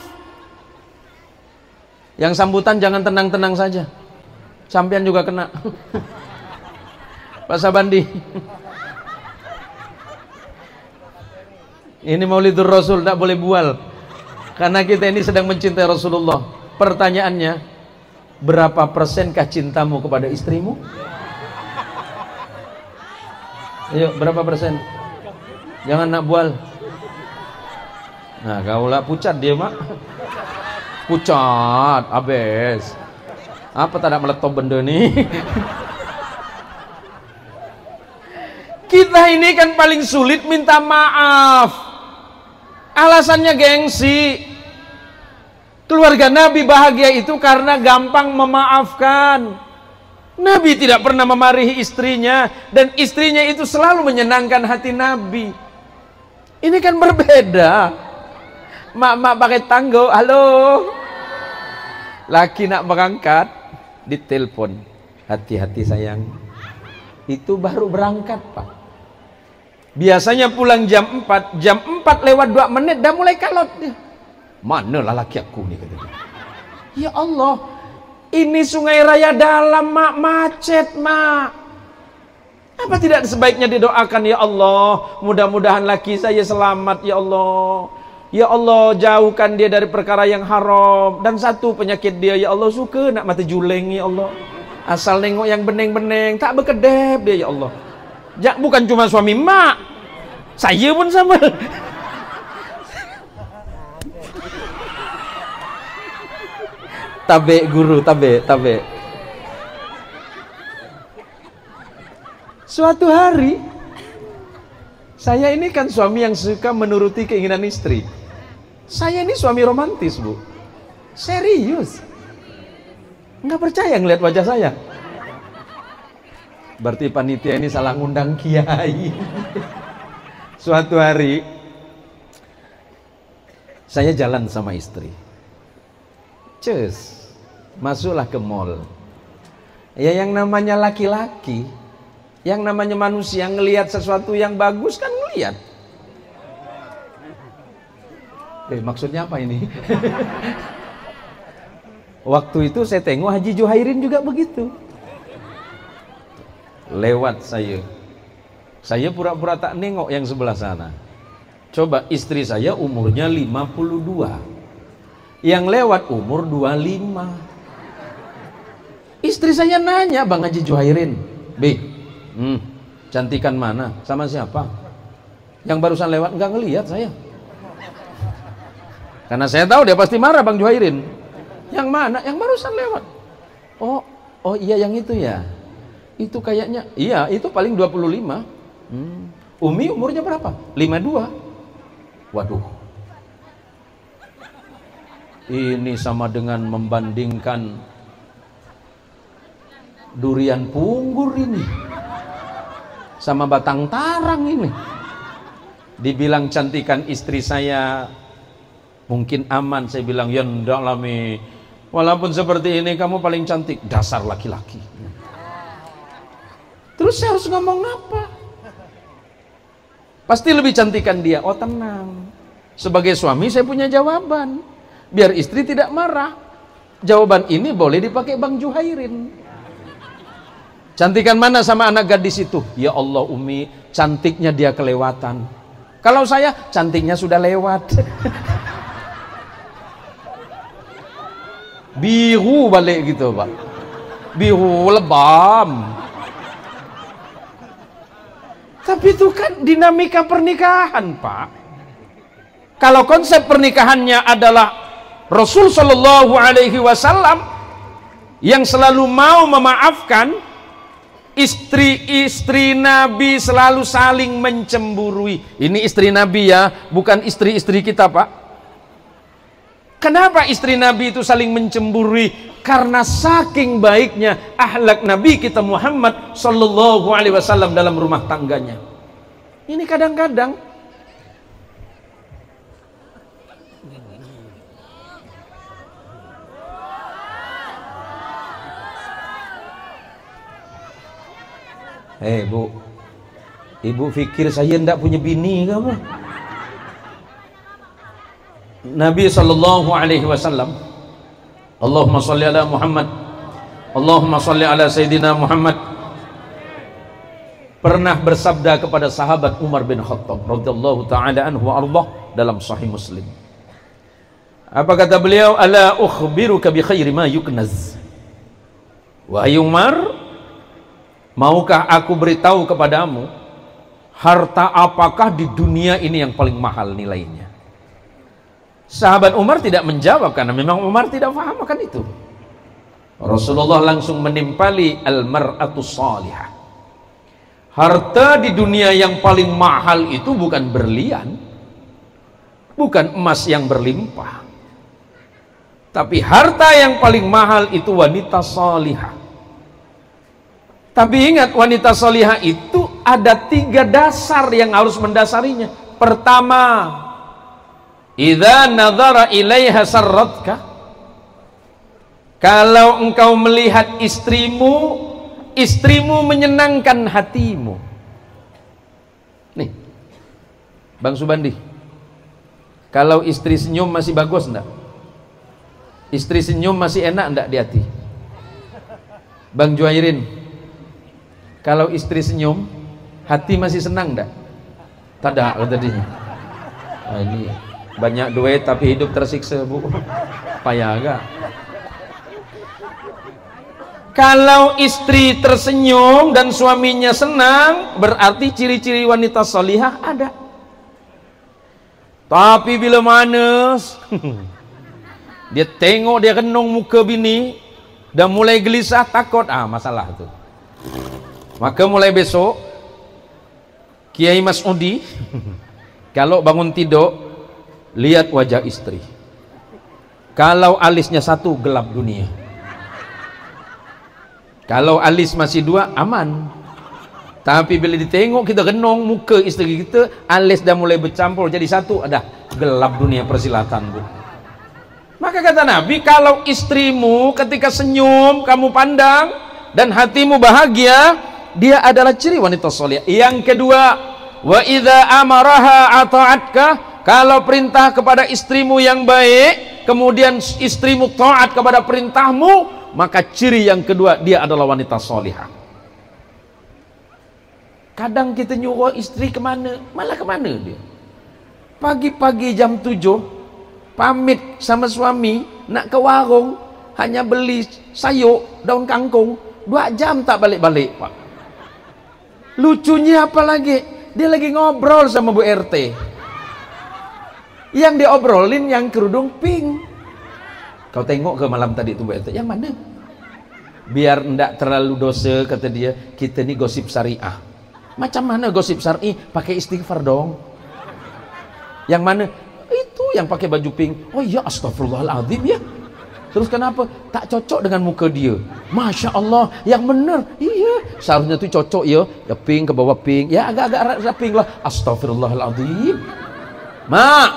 Yang sambutan jangan tenang-tenang saja. Sampean juga kena. Pak Sabandi. Ini Maulidur Rasul, tidak boleh bual. Karena kita ini sedang mencintai Rasulullah. Pertanyaannya, berapa persenkah cintamu kepada istrimu? Ayo, berapa persen? Jangan nak bual. Nah, kaulah pucat dia mak. Pucat, abes. Apa tak ada meletop benda nih? Kita ini kan paling sulit minta maaf. Alasannya gengsi. Keluarga Nabi bahagia itu karena gampang memaafkan. Nabi tidak pernah memarahi istrinya, dan istrinya itu selalu menyenangkan hati Nabi. Ini kan berbeda. Mak pakai tanggo, halo. Laki nak berangkat, ditelepon. Hati-hati sayang. Itu baru berangkat Pak. Biasanya pulang jam 4 lewat 2 menit dah mulai kalot dia. Manalah laki aku nih, kata dia. Ya Allah, ini sungai raya dalam, mak, macet, mak. Apa tidak sebaiknya didoakan, ya Allah, mudah-mudahan laki saya selamat, ya Allah. Ya Allah, jauhkan dia dari perkara yang haram. Dan satu penyakit dia, ya Allah, suka nak mati juleng, ya Allah. Asal nengok yang beneng-beneng, tak berkedep dia, ya Allah. Bukan cuma suami mak, saya pun sama. Tabe guru, tabe. Suatu hari, saya ini kan suami yang suka menuruti keinginan istri. Saya ini suami romantis, Bu. Serius. Nggak percaya ngeliat wajah saya. Berarti panitia ini salah ngundang kiai. Suatu hari, saya jalan sama istri. Masuklah ke mall. Ya, yang namanya laki-laki, yang namanya manusia, ngelihat sesuatu yang bagus kan ngelihat. Maksudnya apa ini? Waktu itu saya tengok Haji Juhairin juga begitu. Lewat saya pura-pura tak nengok yang sebelah sana. Coba istri saya umurnya 52, yang lewat umur 25. Istri saya nanya, Bang Haji Juhairin, cantikan mana? Sama siapa? Yang barusan lewat nggak ngelihat saya. Karena saya tahu dia pasti marah, Bang Juhairin. Yang mana? Yang barusan lewat. Oh iya, yang itu ya. Itu kayaknya, iya itu paling 25. Umi umurnya berapa? 52. Waduh, ini sama dengan membandingkan durian punggur ini sama batang tarang ini. Dibilang cantikan istri saya mungkin aman, saya bilang ya ndak lah Mi, walaupun seperti ini kamu paling cantik, dasar laki-laki. Terus saya harus ngomong apa? Pasti lebih cantikan dia. Oh tenang, sebagai suami saya punya jawaban biar istri tidak marah. Jawaban ini boleh dipakai Bang Juhairin. Cantikan mana sama anak gadis itu? Ya Allah Umi, cantiknya dia kelewatan. Kalau saya, cantiknya sudah lewat. Biru balik gitu Pak, biru lebam. Tapi itu kan dinamika pernikahan Pak. Kalau konsep pernikahannya adalah Rasul Shallallahu Alaihi Wasallam yang selalu mau memaafkan, istri-istri Nabi selalu saling mencemburui. Ini istri Nabi ya, bukan istri-istri kita Pak. Kenapa istri Nabi itu saling mencemburui? Karena saking baiknya akhlak Nabi kita Muhammad Sallallahu Alaihi Wasallam dalam rumah tangganya. Ini kadang-kadang Bu, ibu pikir saya ndak punya bini ke apa? Nabi Sallallahu Alaihi Wasallam, Allahumma salli ala Muhammad, Allahumma salli ala Sayyidina Muhammad, pernah bersabda kepada sahabat Umar bin Khattab radhiyallahu ta'ala anhu wa ardah dalam Sahih Muslim. Apa kata beliau? Ala ukhbiruka bi khairi ma yuknaz. Wahai Umar, maukah aku beritahu kepadamu harta apakah di dunia ini yang paling mahal nilainya? Sahabat Umar tidak menjawab karena memang Umar tidak paham akan itu. Rasulullah langsung menimpali al-mar'atu salihah. Harta di dunia yang paling mahal itu bukan berlian, bukan emas yang berlimpah, tapi harta yang paling mahal itu wanita salihah. Tapi ingat, wanita salihah itu ada 3 dasar yang harus mendasarinya. Pertama, idza nadhara ilaiha sarratka. Kalau engkau melihat istrimu, istrimu menyenangkan hatimu. Nih, Bang Subandi, kalau istri senyum masih bagus enggak? Istri senyum masih enak enggak di hati? Bang Juairin, kalau istri senyum hati masih senang enggak? Tada tadinya. Nah, ini banyak duit tapi hidup tersiksa, Bu. Payah agak. Kalau istri tersenyum dan suaminya senang, berarti ciri-ciri wanita solihah ada. Tapi bila mana dia tengok, dia renung muka bini dan mulai gelisah, takut, masalah tu. Maka mulai besok Kiai Mas'udi kalau bangun tidur lihat wajah istri. Kalau alisnya satu, gelap dunia. Kalau alis masih dua, aman. Tapi bila ditengok kita renung muka istri kita, alis dah mulai bercampur jadi satu, ada gelap dunia persilatan, Bu. Maka kata Nabi, kalau istrimu ketika senyum kamu pandang dan hatimu bahagia, dia adalah ciri wanita soleh. Yang kedua, wa idza amaraha ata'atka, kalau perintah kepada istrimu yang baik, kemudian istrimu taat kepada perintahmu, maka ciri yang kedua dia adalah wanita solihah. Kadang kita nyuruh istri kemana, malah kemana dia. Pagi-pagi jam 7 pamit sama suami nak ke warung, hanya beli sayur, daun kangkung, 2 jam tak balik-balik, Pak. Lucunya apa lagi, dia lagi ngobrol sama Bu RT. Yang diobrolin yang kerudung pink. Kau tengok ke malam tadi itu Bu RT, yang mana? Biar ndak terlalu dosa, kata dia, kita ni gosip syariah. Macam mana gosip syar'i? Pakai istighfar dong. Yang mana? Itu yang pakai baju pink. Oh ya, astagfirullahaladzim ya. Terus kenapa? Tak cocok dengan muka dia. Masya Allah, yang benar. Iya, seharusnya tu cocok ya. Ya pink ke bawah pink. Ya agak-agak rasa pink lah. Astagfirullahaladzim. Mak,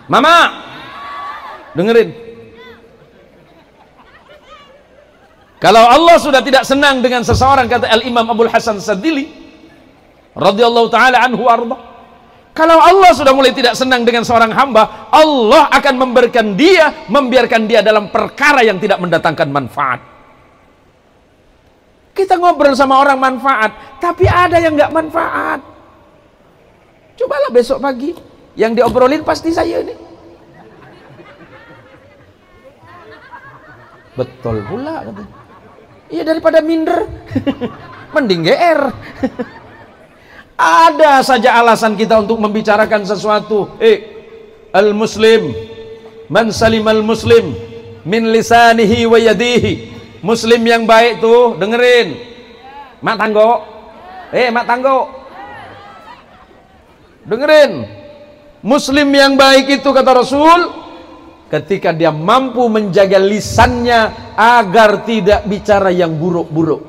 Mama, dengerin. Kalau Allah sudah tidak senang dengan seseorang, kata Al-Imam Abul Hasan Sadili radhiyallahu ta'ala anhu arda, kalau Allah sudah mulai tidak senang dengan seorang hamba, Allah akan membiarkan dia dalam perkara yang tidak mendatangkan manfaat. Kita ngobrol sama orang manfaat, tapi ada yang nggak manfaat. Cobalah besok pagi, yang diobrolin pasti saya nih. Betul pula katanya. Iya, daripada minder mending GR. Ada saja alasan kita untuk membicarakan sesuatu. Al-muslim man salimal muslim min lisanihi wa yadihi. Muslim yang baik tuh, dengerin. Mak tanggo. Mak tanggo. Dengerin. Muslim yang baik itu, kata Rasul, ketika dia mampu menjaga lisannya agar tidak bicara yang buruk-buruk.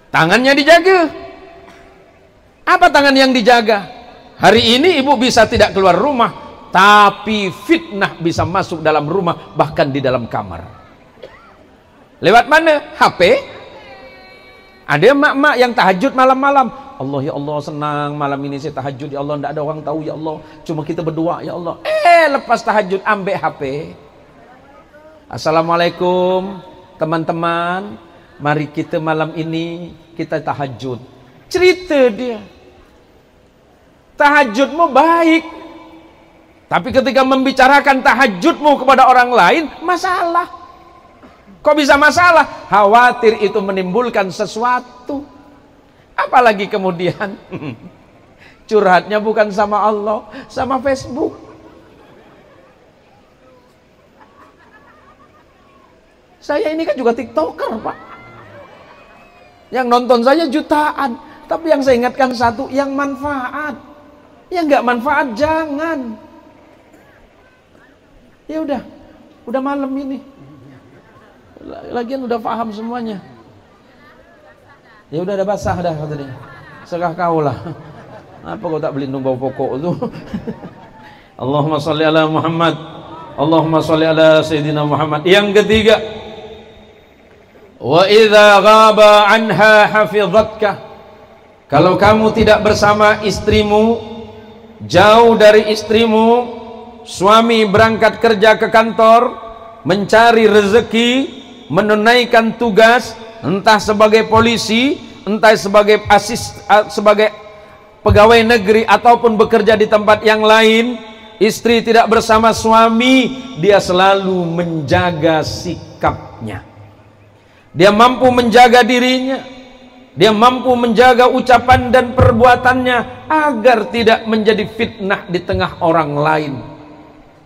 Tangannya dijaga. Apa tangan yang dijaga? Hari ini ibu bisa tidak keluar rumah, tapi fitnah bisa masuk dalam rumah, bahkan di dalam kamar. Lewat mana? HP. Ada mak-mak yang tahajud malam-malam. Allah, ya Allah, senang malam ini saya tahajud, ya Allah, tidak ada orang tahu, ya Allah, cuma kita berdoa, ya Allah. Lepas tahajud ambil HP. Assalamualaikum teman-teman, mari kita malam ini kita tahajud. Cerita dia, tahajudmu baik, tapi ketika membicarakan tahajudmu kepada orang lain, masalah. Kok bisa masalah? Khawatir itu menimbulkan sesuatu. Apalagi kemudian curhatnya bukan sama Allah, sama Facebook. Saya ini kan juga TikToker, Pak. Yang nonton saya jutaan, tapi yang saya ingatkan satu, yang manfaat. Yang nggak manfaat jangan. Ya udah malam ini. Lagian udah paham semuanya. Ya udah ada basah dah katanya. Serah kau lah. Apa kau tak beli bau pokok tu? Allahumma sholli ala Muhammad. Allahumma sholli ala Sayyidina Muhammad. Yang ketiga, wa idza ghaba anha hafizatka. Kalau kamu tidak bersama istrimu, jauh dari istrimu, suami berangkat kerja ke kantor, mencari rezeki, menunaikan tugas, entah sebagai polisi, entah sebagai sebagai pegawai negeri ataupun bekerja di tempat yang lain, istri tidak bersama suami, dia selalu menjaga sikapnya. Dia mampu menjaga dirinya, dia mampu menjaga ucapan dan perbuatannya agar tidak menjadi fitnah di tengah orang lain.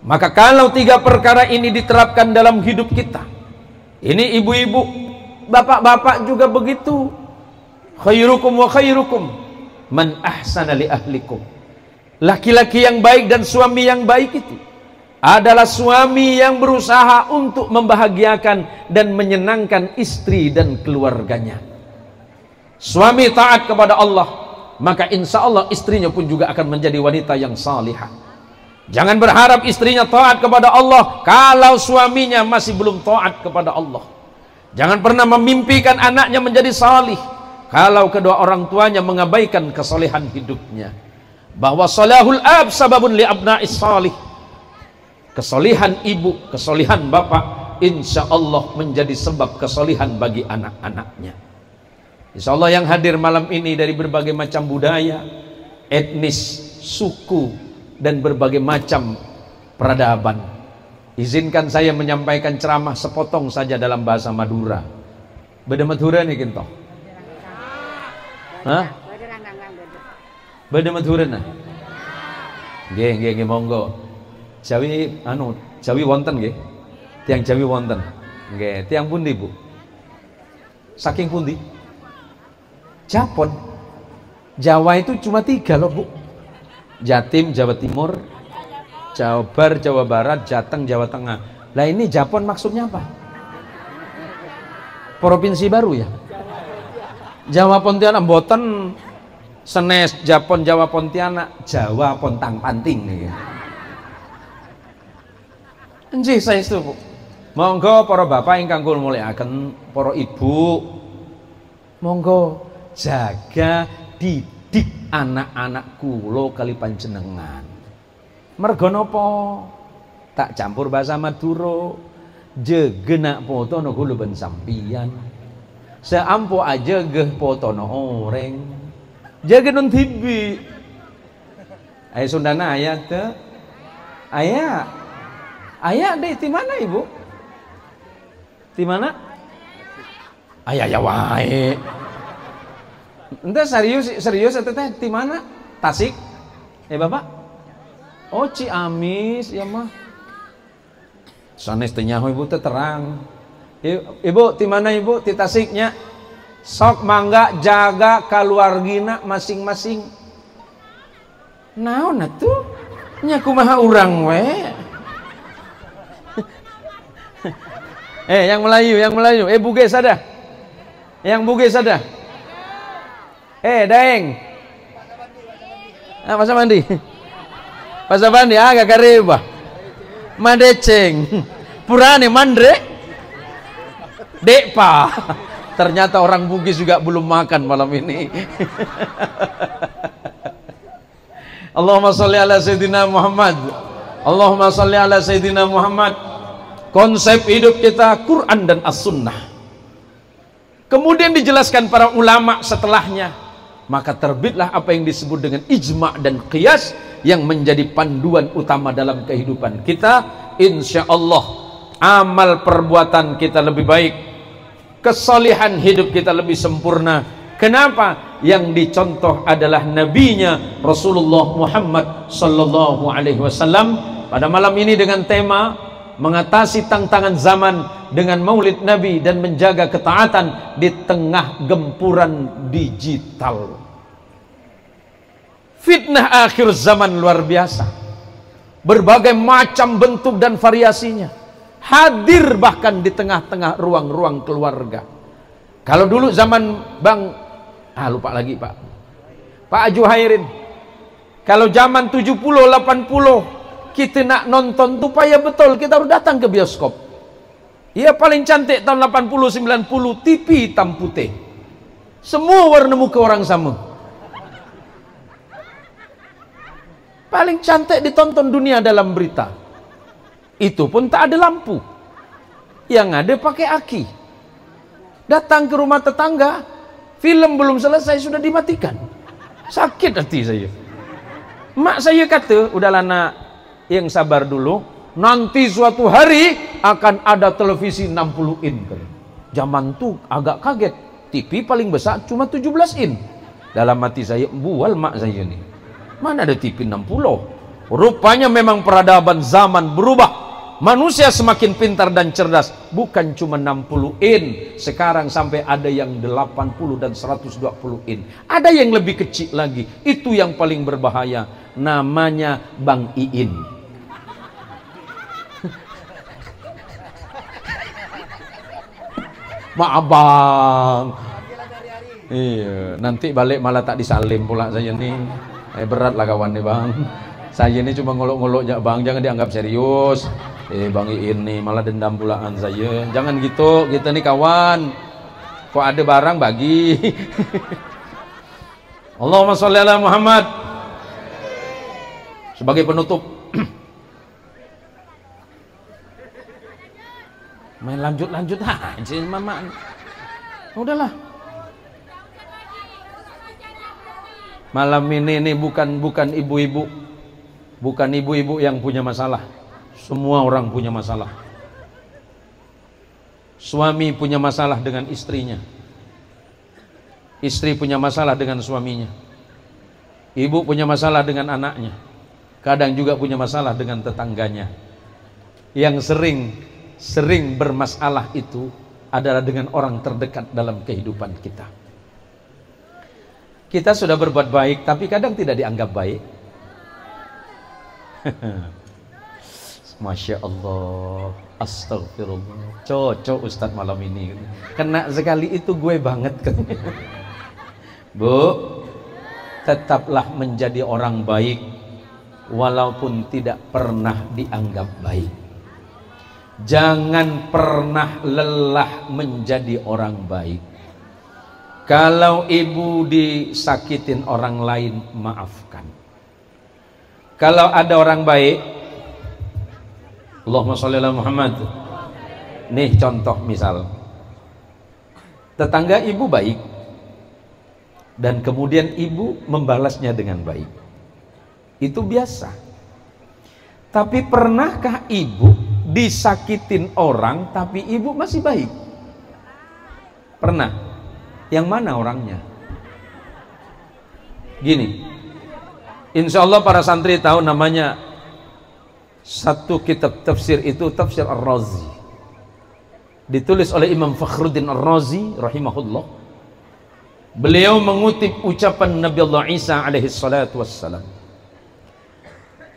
Maka kalau tiga perkara ini diterapkan dalam hidup kita, ini ibu-ibu, bapak-bapak juga begitu. Khairukum wa khairukum man ahsana li ahlikum. Laki-laki yang baik dan suami yang baik itu adalah suami yang berusaha untuk membahagiakan dan menyenangkan istri dan keluarganya. Suami taat kepada Allah, maka insya Allah istrinya pun juga akan menjadi wanita yang salihah. Jangan berharap istrinya taat kepada Allah kalau suaminya masih belum taat kepada Allah. Jangan pernah memimpikan anaknya menjadi salih kalau kedua orang tuanya mengabaikan kesolehan hidupnya. Bahwa salahul ab sababun li abna'is salih. Kesolihan ibu, kesolihan bapak, insya Allah menjadi sebab kesolihan bagi anak-anaknya. Insya Allah yang hadir malam ini dari berbagai macam budaya, etnis, suku, dan berbagai macam peradaban. Izinkan saya menyampaikan ceramah sepotong saja dalam bahasa Madura. Beda Madura nih kinto. Hah? Beda Madura nah. Nggih monggo. Jawi Jawi wonten nggih. Tiang Jawi wonten. Nggih, tiang pundi, Bu? Saking pundi? Japon. Jawa itu cuma 3 loh, Bu. Jatim Jawa Timur, Jabar Jawa Barat, Jateng Jawa Tengah. Lah ini Japon maksudnya apa? Provinsi baru ya? Jawa Pontianak mboten senes Japon Jawa Pontianak, Jawa Pontang Panting nih. Nggih saestu, Bu. Monggo para bapak ingkang kula mulyakaken, para ibu, monggo jaga didik anak-anak kula kali panjenengan. Merga napa? Tak campur bahasa Madura. Jegenak potono kula ben sampian. Seampo aja geh potono oreng. Jegenun tibi. Aya Sundana aya teu? Aya. Ayah deh di mana ibu? Di mana? Ayah ya wae. Ente serius itu teh di mana? Tasik? Bapak? Oh Ciamis ya mah. Sanes teh nyaho ibu teh terang. Ibu di mana ibu? Di Tasiknya. Sok mangga jaga keluargina masing-masing. Naon atuh? Nya kumaha urang we? Yang Melayu. Buge sada. Yang buge sada. Daeng. Pasar mandi. Pasar mandi agak kareba. Madeceng. Purane mandre. Dekpa. Ternyata orang Bugis juga belum makan malam ini. Allahumma sholli ala sayyidina Muhammad. Allahumma sholli ala sayyidina Muhammad. Konsep hidup kita Quran dan As-Sunnah. Kemudian dijelaskan para ulama setelahnya. Maka terbitlah apa yang disebut dengan ijma' dan qiyas yang menjadi panduan utama dalam kehidupan kita. Insya Allah amal perbuatan kita lebih baik, kesalihan hidup kita lebih sempurna. Kenapa? Yang dicontoh adalah nabinya Rasulullah Muhammad sallallahu alaihi wasallam. Pada malam ini dengan tema mengatasi tantangan zaman dengan maulid Nabi dan menjaga ketaatan di tengah gempuran digital. Fitnah akhir zaman luar biasa. Berbagai macam bentuk dan variasinya. Hadir bahkan di tengah-tengah ruang-ruang keluarga. Kalau dulu zaman lupa lagi Pak Ajuhairin. Kalau zaman 70 80 kita nak nonton tuh payah betul, kita harus datang ke bioskop. Iya paling cantik tahun 80 90 TV hitam putih. Semua warna muka orang sama. paling cantik ditonton dunia dalam berita. Itu pun tak ada lampu, yang ada pakai aki. Datang ke rumah tetangga, film belum selesai sudah dimatikan. Sakit hati saya. Mak saya kata, udahlah nak, yang sabar dulu, nanti suatu hari akan ada televisi 60 in. Zaman tuh agak kaget, TV paling besar cuma 17 in. Dalam hati saya, bual mak saya nih, mana ada TV 60. Rupanya memang peradaban zaman berubah. Manusia semakin pintar dan cerdas. Bukan cuma 60 in, sekarang sampai ada yang 80 dan 120 in. Ada yang lebih kecil lagi. Itu yang paling berbahaya. Namanya Bang Iin. Maaf bang. Iya, nanti balik malah tak disalim pula saya nih. Berat lah kawan nih bang. Saya ini cuma ngolok-ngolok ya bang, jangan dianggap serius. Bang Iin nih malah dendam pulaan saya. Jangan gitu, kita nih kawan. Kok ada barang bagi. Allahumma sholli ala Muhammad. Sebagai penutup, main lanjut-lanjut aja mama. Udahlah. Malam ini bukan ibu-ibu, bukan ibu-ibu yang punya masalah. Semua orang punya masalah. Suami punya masalah dengan istrinya, istri punya masalah dengan suaminya, ibu punya masalah dengan anaknya, kadang juga punya masalah dengan tetangganya. Yang sering bermasalah itu adalah dengan orang terdekat dalam kehidupan kita. Kita sudah berbuat baik, tapi kadang tidak dianggap baik. Masya Allah, astagfirullah. Cocok Ustadz malam ini. Kena sekali itu gue banget kan. Bu, tetaplah menjadi orang baik walaupun tidak pernah dianggap baik. Jangan pernah lelah menjadi orang baik. Kalau ibu disakitin orang lain, maafkan. Kalau ada orang baik, Allahumma sholli ala Muhammad. Nih contoh misal, tetangga ibu baik dan kemudian ibu membalasnya dengan baik, itu biasa. Tapi pernahkah ibu disakitin orang tapi ibu masih baik? Pernah? Yang mana orangnya? Gini, insya Allah para santri tahu namanya satu kitab tafsir, itu Tafsir Ar-Razi, ditulis oleh Imam Fakhruddin Ar-Razi rahimahullah. Beliau mengutip ucapan Nabi Allah Isa alaihi salatu wassalam,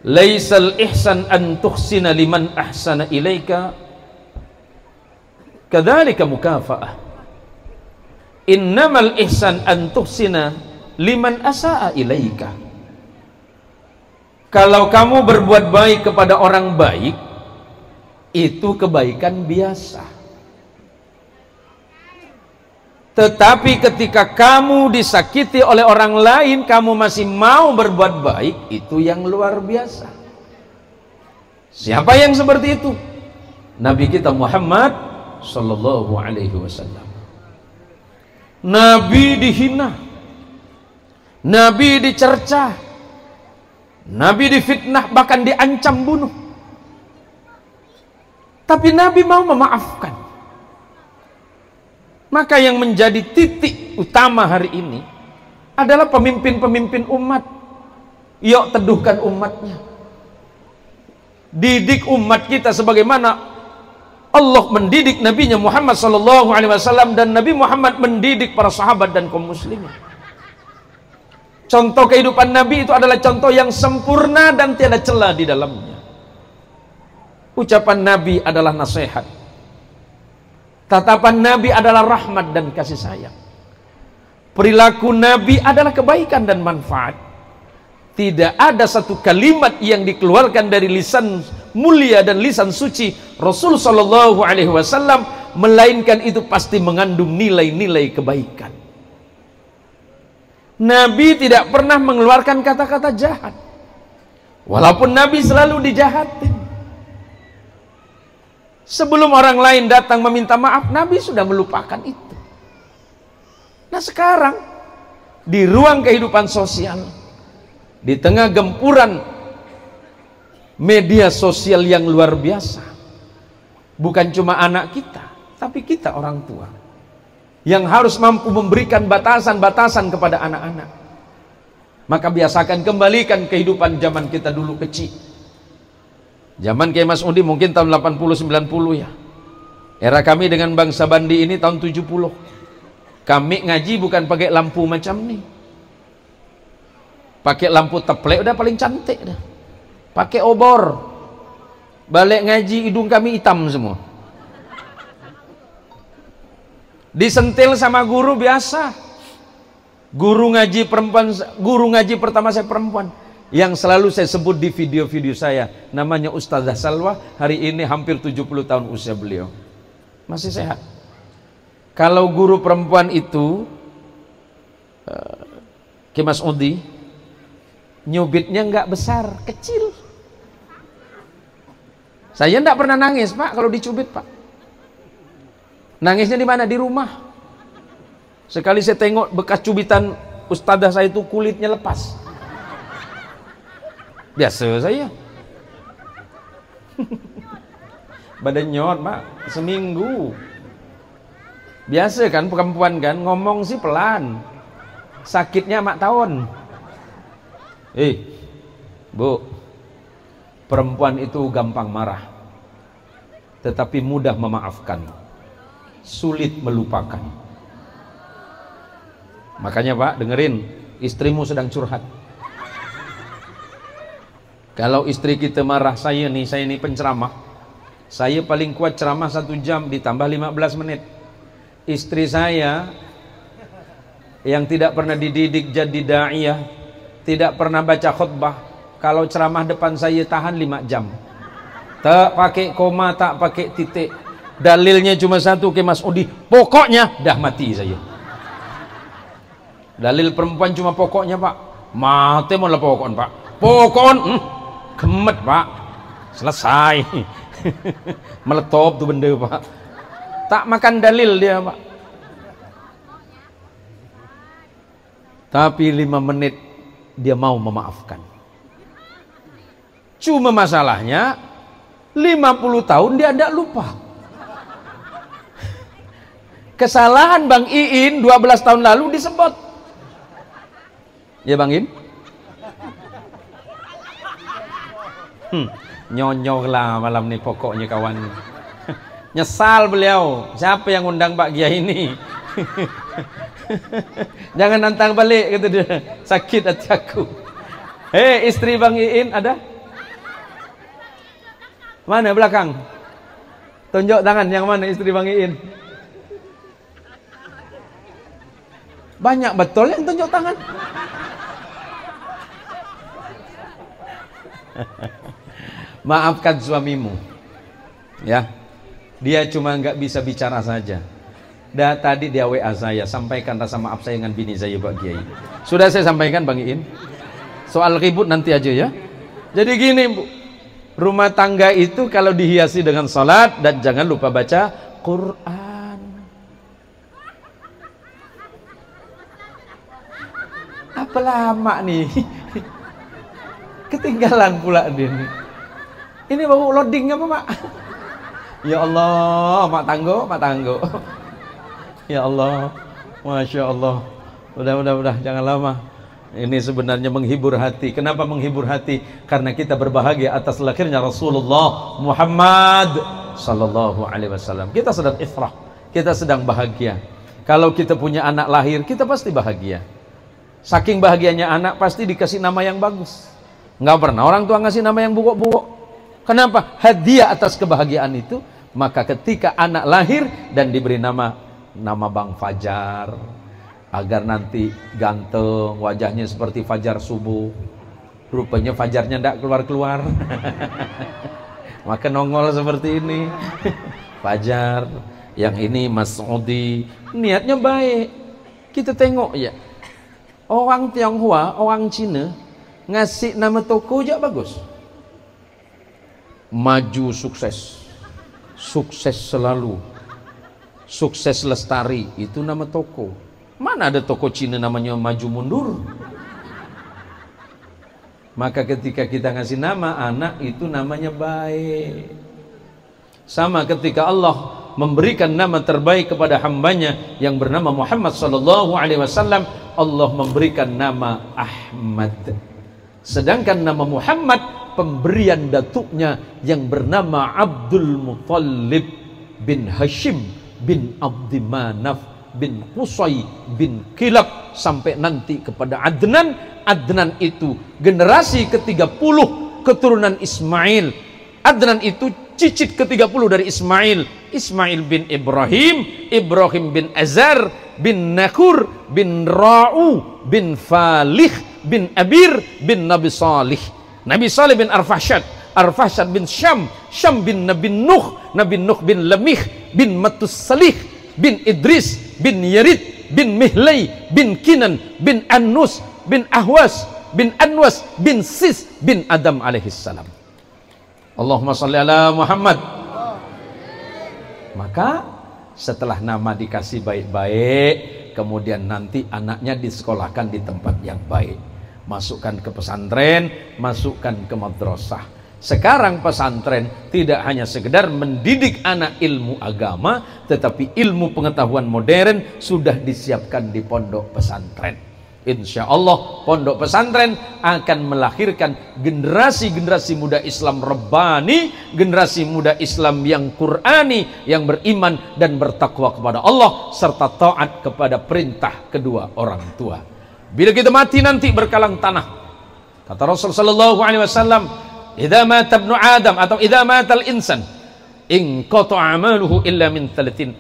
laisal ihsan an tuhsina liman ahsana ilaika kadzalika mukafa'ah, innamal ihsan an tuhsina liman asaa ilaika. Kalau kamu berbuat baik kepada orang baik, itu kebaikan biasa. Tetapi ketika kamu disakiti oleh orang lain, kamu masih mau berbuat baik, itu yang luar biasa. Siapa yang seperti itu? Nabi kita Muhammad sallallahu alaihi wasallam. Nabi dihina, Nabi dicerca, Nabi difitnah, bahkan diancam bunuh. Tapi Nabi mau memaafkan. Maka yang menjadi titik utama hari ini adalah pemimpin-pemimpin umat. Yuk teduhkan umatnya. Didik umat kita sebagaimana Allah mendidik Nabinya Muhammad SAW, dan Nabi Muhammad mendidik para sahabat dan kaum muslimin. Contoh kehidupan Nabi itu adalah contoh yang sempurna dan tiada celah di dalamnya. Ucapan Nabi adalah nasihat. Tatapan Nabi adalah rahmat dan kasih sayang. Perilaku Nabi adalah kebaikan dan manfaat. Tidak ada satu kalimat yang dikeluarkan dari lisan mulia dan lisan suci Rasul sallallahu alaihi wasallam melainkan itu pasti mengandung nilai-nilai kebaikan. Nabi tidak pernah mengeluarkan kata-kata jahat. Walaupun Nabi selalu dijahatin. Sebelum orang lain datang meminta maaf, Nabi sudah melupakan itu. Nah sekarang, di ruang kehidupan sosial, di tengah gempuran media sosial yang luar biasa, bukan cuma anak kita, tapi kita orang tua yang harus mampu memberikan batasan-batasan kepada anak-anak. Maka biasakan kembalikan kehidupan zaman kita dulu kecil. Zaman kayak Mas Udi mungkin tahun 80-90 ya. Era kami dengan Bang Sabandi ini tahun 70. Kami ngaji bukan pakai lampu macam nih. Pakai lampu teplek udah paling cantik dah. Pakai obor. Balik ngaji hidung kami hitam semua. Disentil sama guru biasa. Guru ngaji perempuan, guru ngaji pertama saya perempuan yang selalu saya sebut di video-video saya, namanya Ustazah Salwa. Hari ini hampir 70 tahun usia beliau, masih sehat. Kalau guru perempuan itu ke Mas Udi, nyubitnya nggak besar, kecil. Saya nggak pernah nangis Pak kalau dicubit Pak. Nangisnya di mana? Di rumah. Sekali saya tengok bekas cubitan ustadzah saya itu kulitnya lepas. Biasa saya. Badan nyot Pak, seminggu. Biasa kan perempuan kan, ngomong sih pelan. Sakitnya mak tahun. Bu, perempuan itu gampang marah, tetapi mudah memaafkan, sulit melupakan. Makanya Pak, dengerin, istrimu sedang curhat. Kalau istri kita marah, saya ini penceramah, saya paling kuat ceramah 1 jam ditambah 15 menit. Istri saya yang tidak pernah dididik jadi da'iyah, tidak pernah baca khutbah, kalau ceramah depan saya tahan 5 jam. Tak pakai koma, tak pakai titik. Dalilnya cuma satu ke Mas Udi, pokoknya dah mati saya. Dalil perempuan cuma pokoknya Pak. Mati mau lah pokoknya Pak. Pokoknya gemet Pak. Selesai. Meletop tuh benda Pak. Tak makan dalil dia Pak. Tapi 5 menit dia mau memaafkan. Cuma masalahnya 50 tahun dia tidak lupa. Kesalahan Bang Iin 12 tahun lalu disebut. Ya Bang In? Nyonyol lah malam nih pokoknya kawan. Nyesal beliau. Siapa yang undang Pak Kiai ini? Jangan nantang balik kata dia. Sakit hati aku. Istri Bang Iin ada? Mana belakang? Tunjuk tangan yang mana istri Bang Iin? Banyak betul yang tunjuk tangan. Maafkan suamimu ya, dia cuma nggak bisa bicara saja. Tadi dia WA saya, sampaikan rasa maaf saya dengan bini saya Pak Kiai. Sudah saya sampaikan Bang Iin. Soal ribut nanti aja ya. Jadi gini Bu, rumah tangga itu kalau dihiasi dengan salat dan jangan lupa baca Quran. Apa lama nih? Ketinggalan pula dia nih. Ini baru loading apa Pak? Ya Allah, Mak Tanggo. Ya Allah, Masya Allah. Udah, jangan lama. Ini sebenarnya menghibur hati. Kenapa menghibur hati? Karena kita berbahagia atas lahirnya Rasulullah Muhammad Sallallahu Alaihi Wasallam. Kita sedang ifrah, kita sedang bahagia. Kalau kita punya anak lahir, kita pasti bahagia. Saking bahagianya anak, pasti dikasih nama yang bagus. Nggak pernah orang tua ngasih nama yang bugok-bugok. Kenapa? Hadiah atas kebahagiaan itu. Maka ketika anak lahir dan diberi nama Bang Fajar, agar nanti ganteng, wajahnya seperti fajar subuh. Rupanya fajarnya tidak keluar-keluar. Maka nongol seperti ini. Fajar, yang ini Mas Udi, niatnya baik. Kita tengok ya, orang Tionghoa, orang Cina, Ngasih nama toko aja bagus. Maju sukses, sukses selalu, sukses lestari, itu nama toko. Mana ada toko Cina namanya maju mundur? Maka ketika kita ngasih nama anak, itu namanya baik. Sama ketika Allah memberikan nama terbaik kepada hambanya yang bernama Muhammad sallallahu alaihi wasallam, Allah memberikan nama Ahmad. Sedangkan nama Muhammad pemberian datuknya yang bernama Abdul Muttalib bin Hashim bin Abdi Manaf bin Qusay bin Kilab sampai nanti kepada Adnan. Adnan itu generasi ke-30 keturunan Ismail. Adnan itu cicit ke-30 dari Ismail. Ismail bin Ibrahim, Ibrahim bin Azar bin Nakur bin Ra'u bin Falih bin Abir bin Nabi Salih. Nabi Salih bin Arfahsyad, Arfahsyad bin Syam, Syam bin Nabi Nuh, Nabi Nuh bin Lamih bin Matus Salih bin Idris bin Yarid bin Mihlai bin Kinan bin Annus bin Ahwas bin Anwas bin Sis bin Adam alaihissalam. Allahumma salli ala Muhammad. Maka setelah nama dikasih baik-baik, kemudian nanti anaknya disekolahkan di tempat yang baik. Masukkan ke pesantren, masukkan ke madrasah. Sekarang pesantren tidak hanya sekedar mendidik anak ilmu agama, tetapi ilmu pengetahuan modern sudah disiapkan di pondok pesantren. Insya Allah pondok pesantren akan melahirkan generasi-generasi muda Islam Rabbani, generasi muda Islam yang Qur'ani, yang beriman dan bertakwa kepada Allah serta taat kepada perintah kedua orang tua. Bila kita mati nanti berkalang tanah. Kata Rasul sallallahu alaihi wasallam, "Idza mata ibnu Adam atau idza mata al-insan, inqata 'amaluhu illa min thalathin."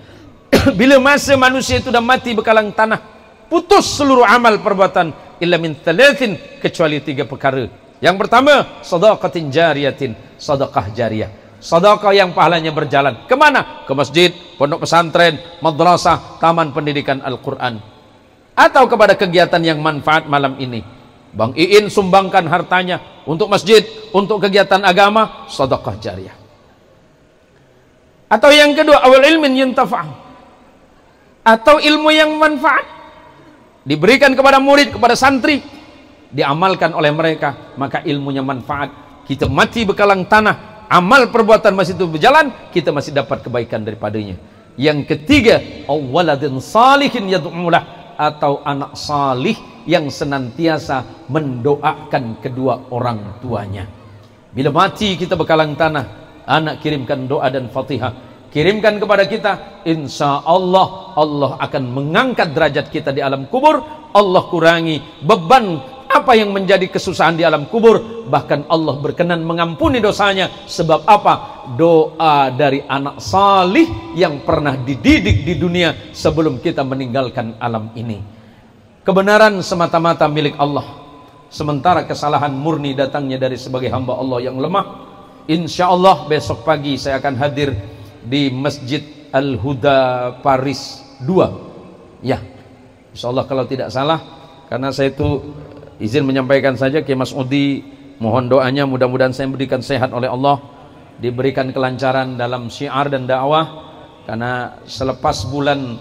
Bila masa manusia itu sudah mati berkalang tanah, putus seluruh amal perbuatan illa min thalathin, kecuali 3 perkara. Yang pertama, shadaqatin jariyatin, sedekah jariah. Sedekah yang pahalanya berjalan kemana? Ke masjid, pondok pesantren, madrasah, taman pendidikan Al-Quran, atau kepada kegiatan yang manfaat malam ini. Bang Iin sumbangkan hartanya untuk masjid, untuk kegiatan agama, sedekah jariah. Atau yang kedua, awal ilmin yuntafa'ah, atau ilmu yang manfaat diberikan kepada murid, kepada santri, diamalkan oleh mereka, maka ilmunya manfaat. Kita mati berkalang tanah, amal perbuatan masih itu berjalan, kita masih dapat kebaikan daripadanya. Yang ketiga, awwaladin salihin yad'ulah, atau anak salih yang senantiasa mendoakan kedua orang tuanya. Bila mati kita berkalang tanah, anak kirimkan doa dan Fatihah, kirimkan kepada kita, insya Allah Allah akan mengangkat derajat kita di alam kubur. Allah kurangi beban apa yang menjadi kesusahan di alam kubur, bahkan Allah berkenan mengampuni dosanya. Sebab apa? Doa dari anak salih yang pernah dididik di dunia sebelum kita meninggalkan alam ini. Kebenaran semata-mata milik Allah, sementara kesalahan murni datangnya dari sebagai hamba Allah yang lemah. Insya Allah besok pagi saya akan hadir di Masjid Al-Huda Paris 2. Ya, insya Allah kalau tidak salah, karena saya itu izin menyampaikan saja ke Mas Udi, mohon doanya mudah-mudahan saya diberikan sehat oleh Allah, diberikan kelancaran dalam syiar dan dakwah. Karena selepas bulan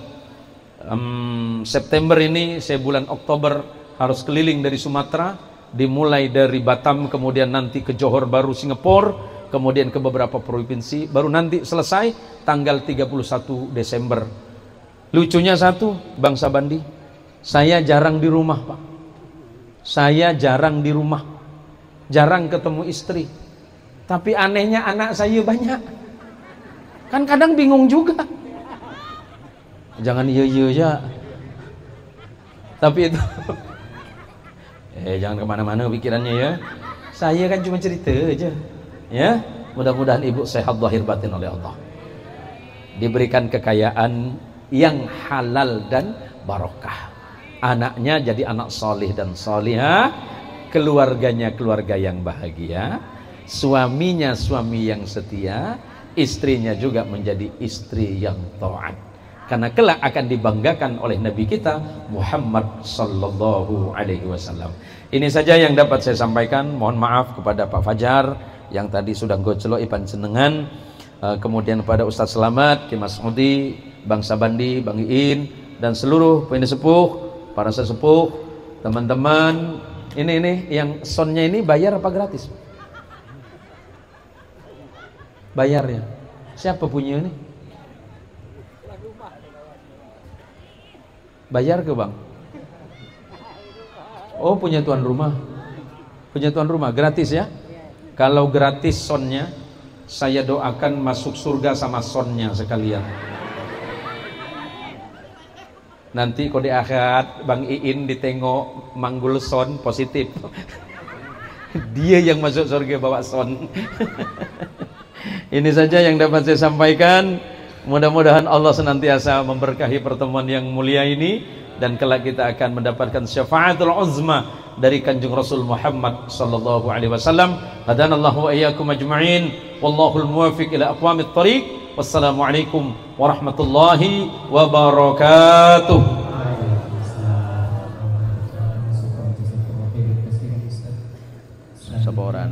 September ini, saya bulan Oktober harus keliling dari Sumatera, dimulai dari Batam, kemudian nanti ke Johor Baru Singapura, kemudian ke beberapa provinsi, baru nanti selesai tanggal 31 Desember. Lucunya satu, Bang Sabandi, saya jarang di rumah, Pak. Saya jarang di rumah, jarang ketemu istri. Tapi anehnya anak saya banyak. Kan kadang bingung juga. Jangan iya-iya ya. Tapi itu jangan kemana-mana pikirannya ya. Saya kan cuma cerita aja. Ya, mudah-mudahan ibu sehat zahir batin oleh Allah, diberikan kekayaan yang halal dan barokah, anaknya jadi anak solih dan solihah, keluarganya keluarga yang bahagia, suaminya suami yang setia, istrinya juga menjadi istri yang taat. karena kelak akan dibanggakan oleh Nabi kita Muhammad sallallahu alaihi wasallam. Ini saja yang dapat saya sampaikan. Mohon maaf kepada Pak Fajar yang tadi sudah gojlok ipan senengan, kemudian kepada Ustadz Selamat, Ki Mas Udi, Bang Sabandi, Bang Iin, dan seluruh pesepuh, para sesepuh, teman-teman. Ini yang soundnya ini bayar apa gratis? Bayar ya. Siapa punya ini? Bayar ke Bang? Oh, punya tuan rumah. Punya tuan rumah, gratis ya? Kalau gratis soundnya, saya doakan masuk surga sama soundnya sekalian. Nanti kalau di akhirat Bang Iin ditengok manggul sound positif. Dia yang masuk surga bawa sound. Ini saja yang dapat saya sampaikan. Mudah-mudahan Allah senantiasa memberkahi pertemuan yang mulia ini, dan kelak kita akan mendapatkan syafaatul uzma dari Kanjeng Rasul Muhammad sallallahu alaihi wasallam. Hadanallahu wa iyyakum ajma'in. Wallahul muwaffiq ila aqwamit thariq. Wassalamualaikum warahmatullahi wabarakatuh. Saboran.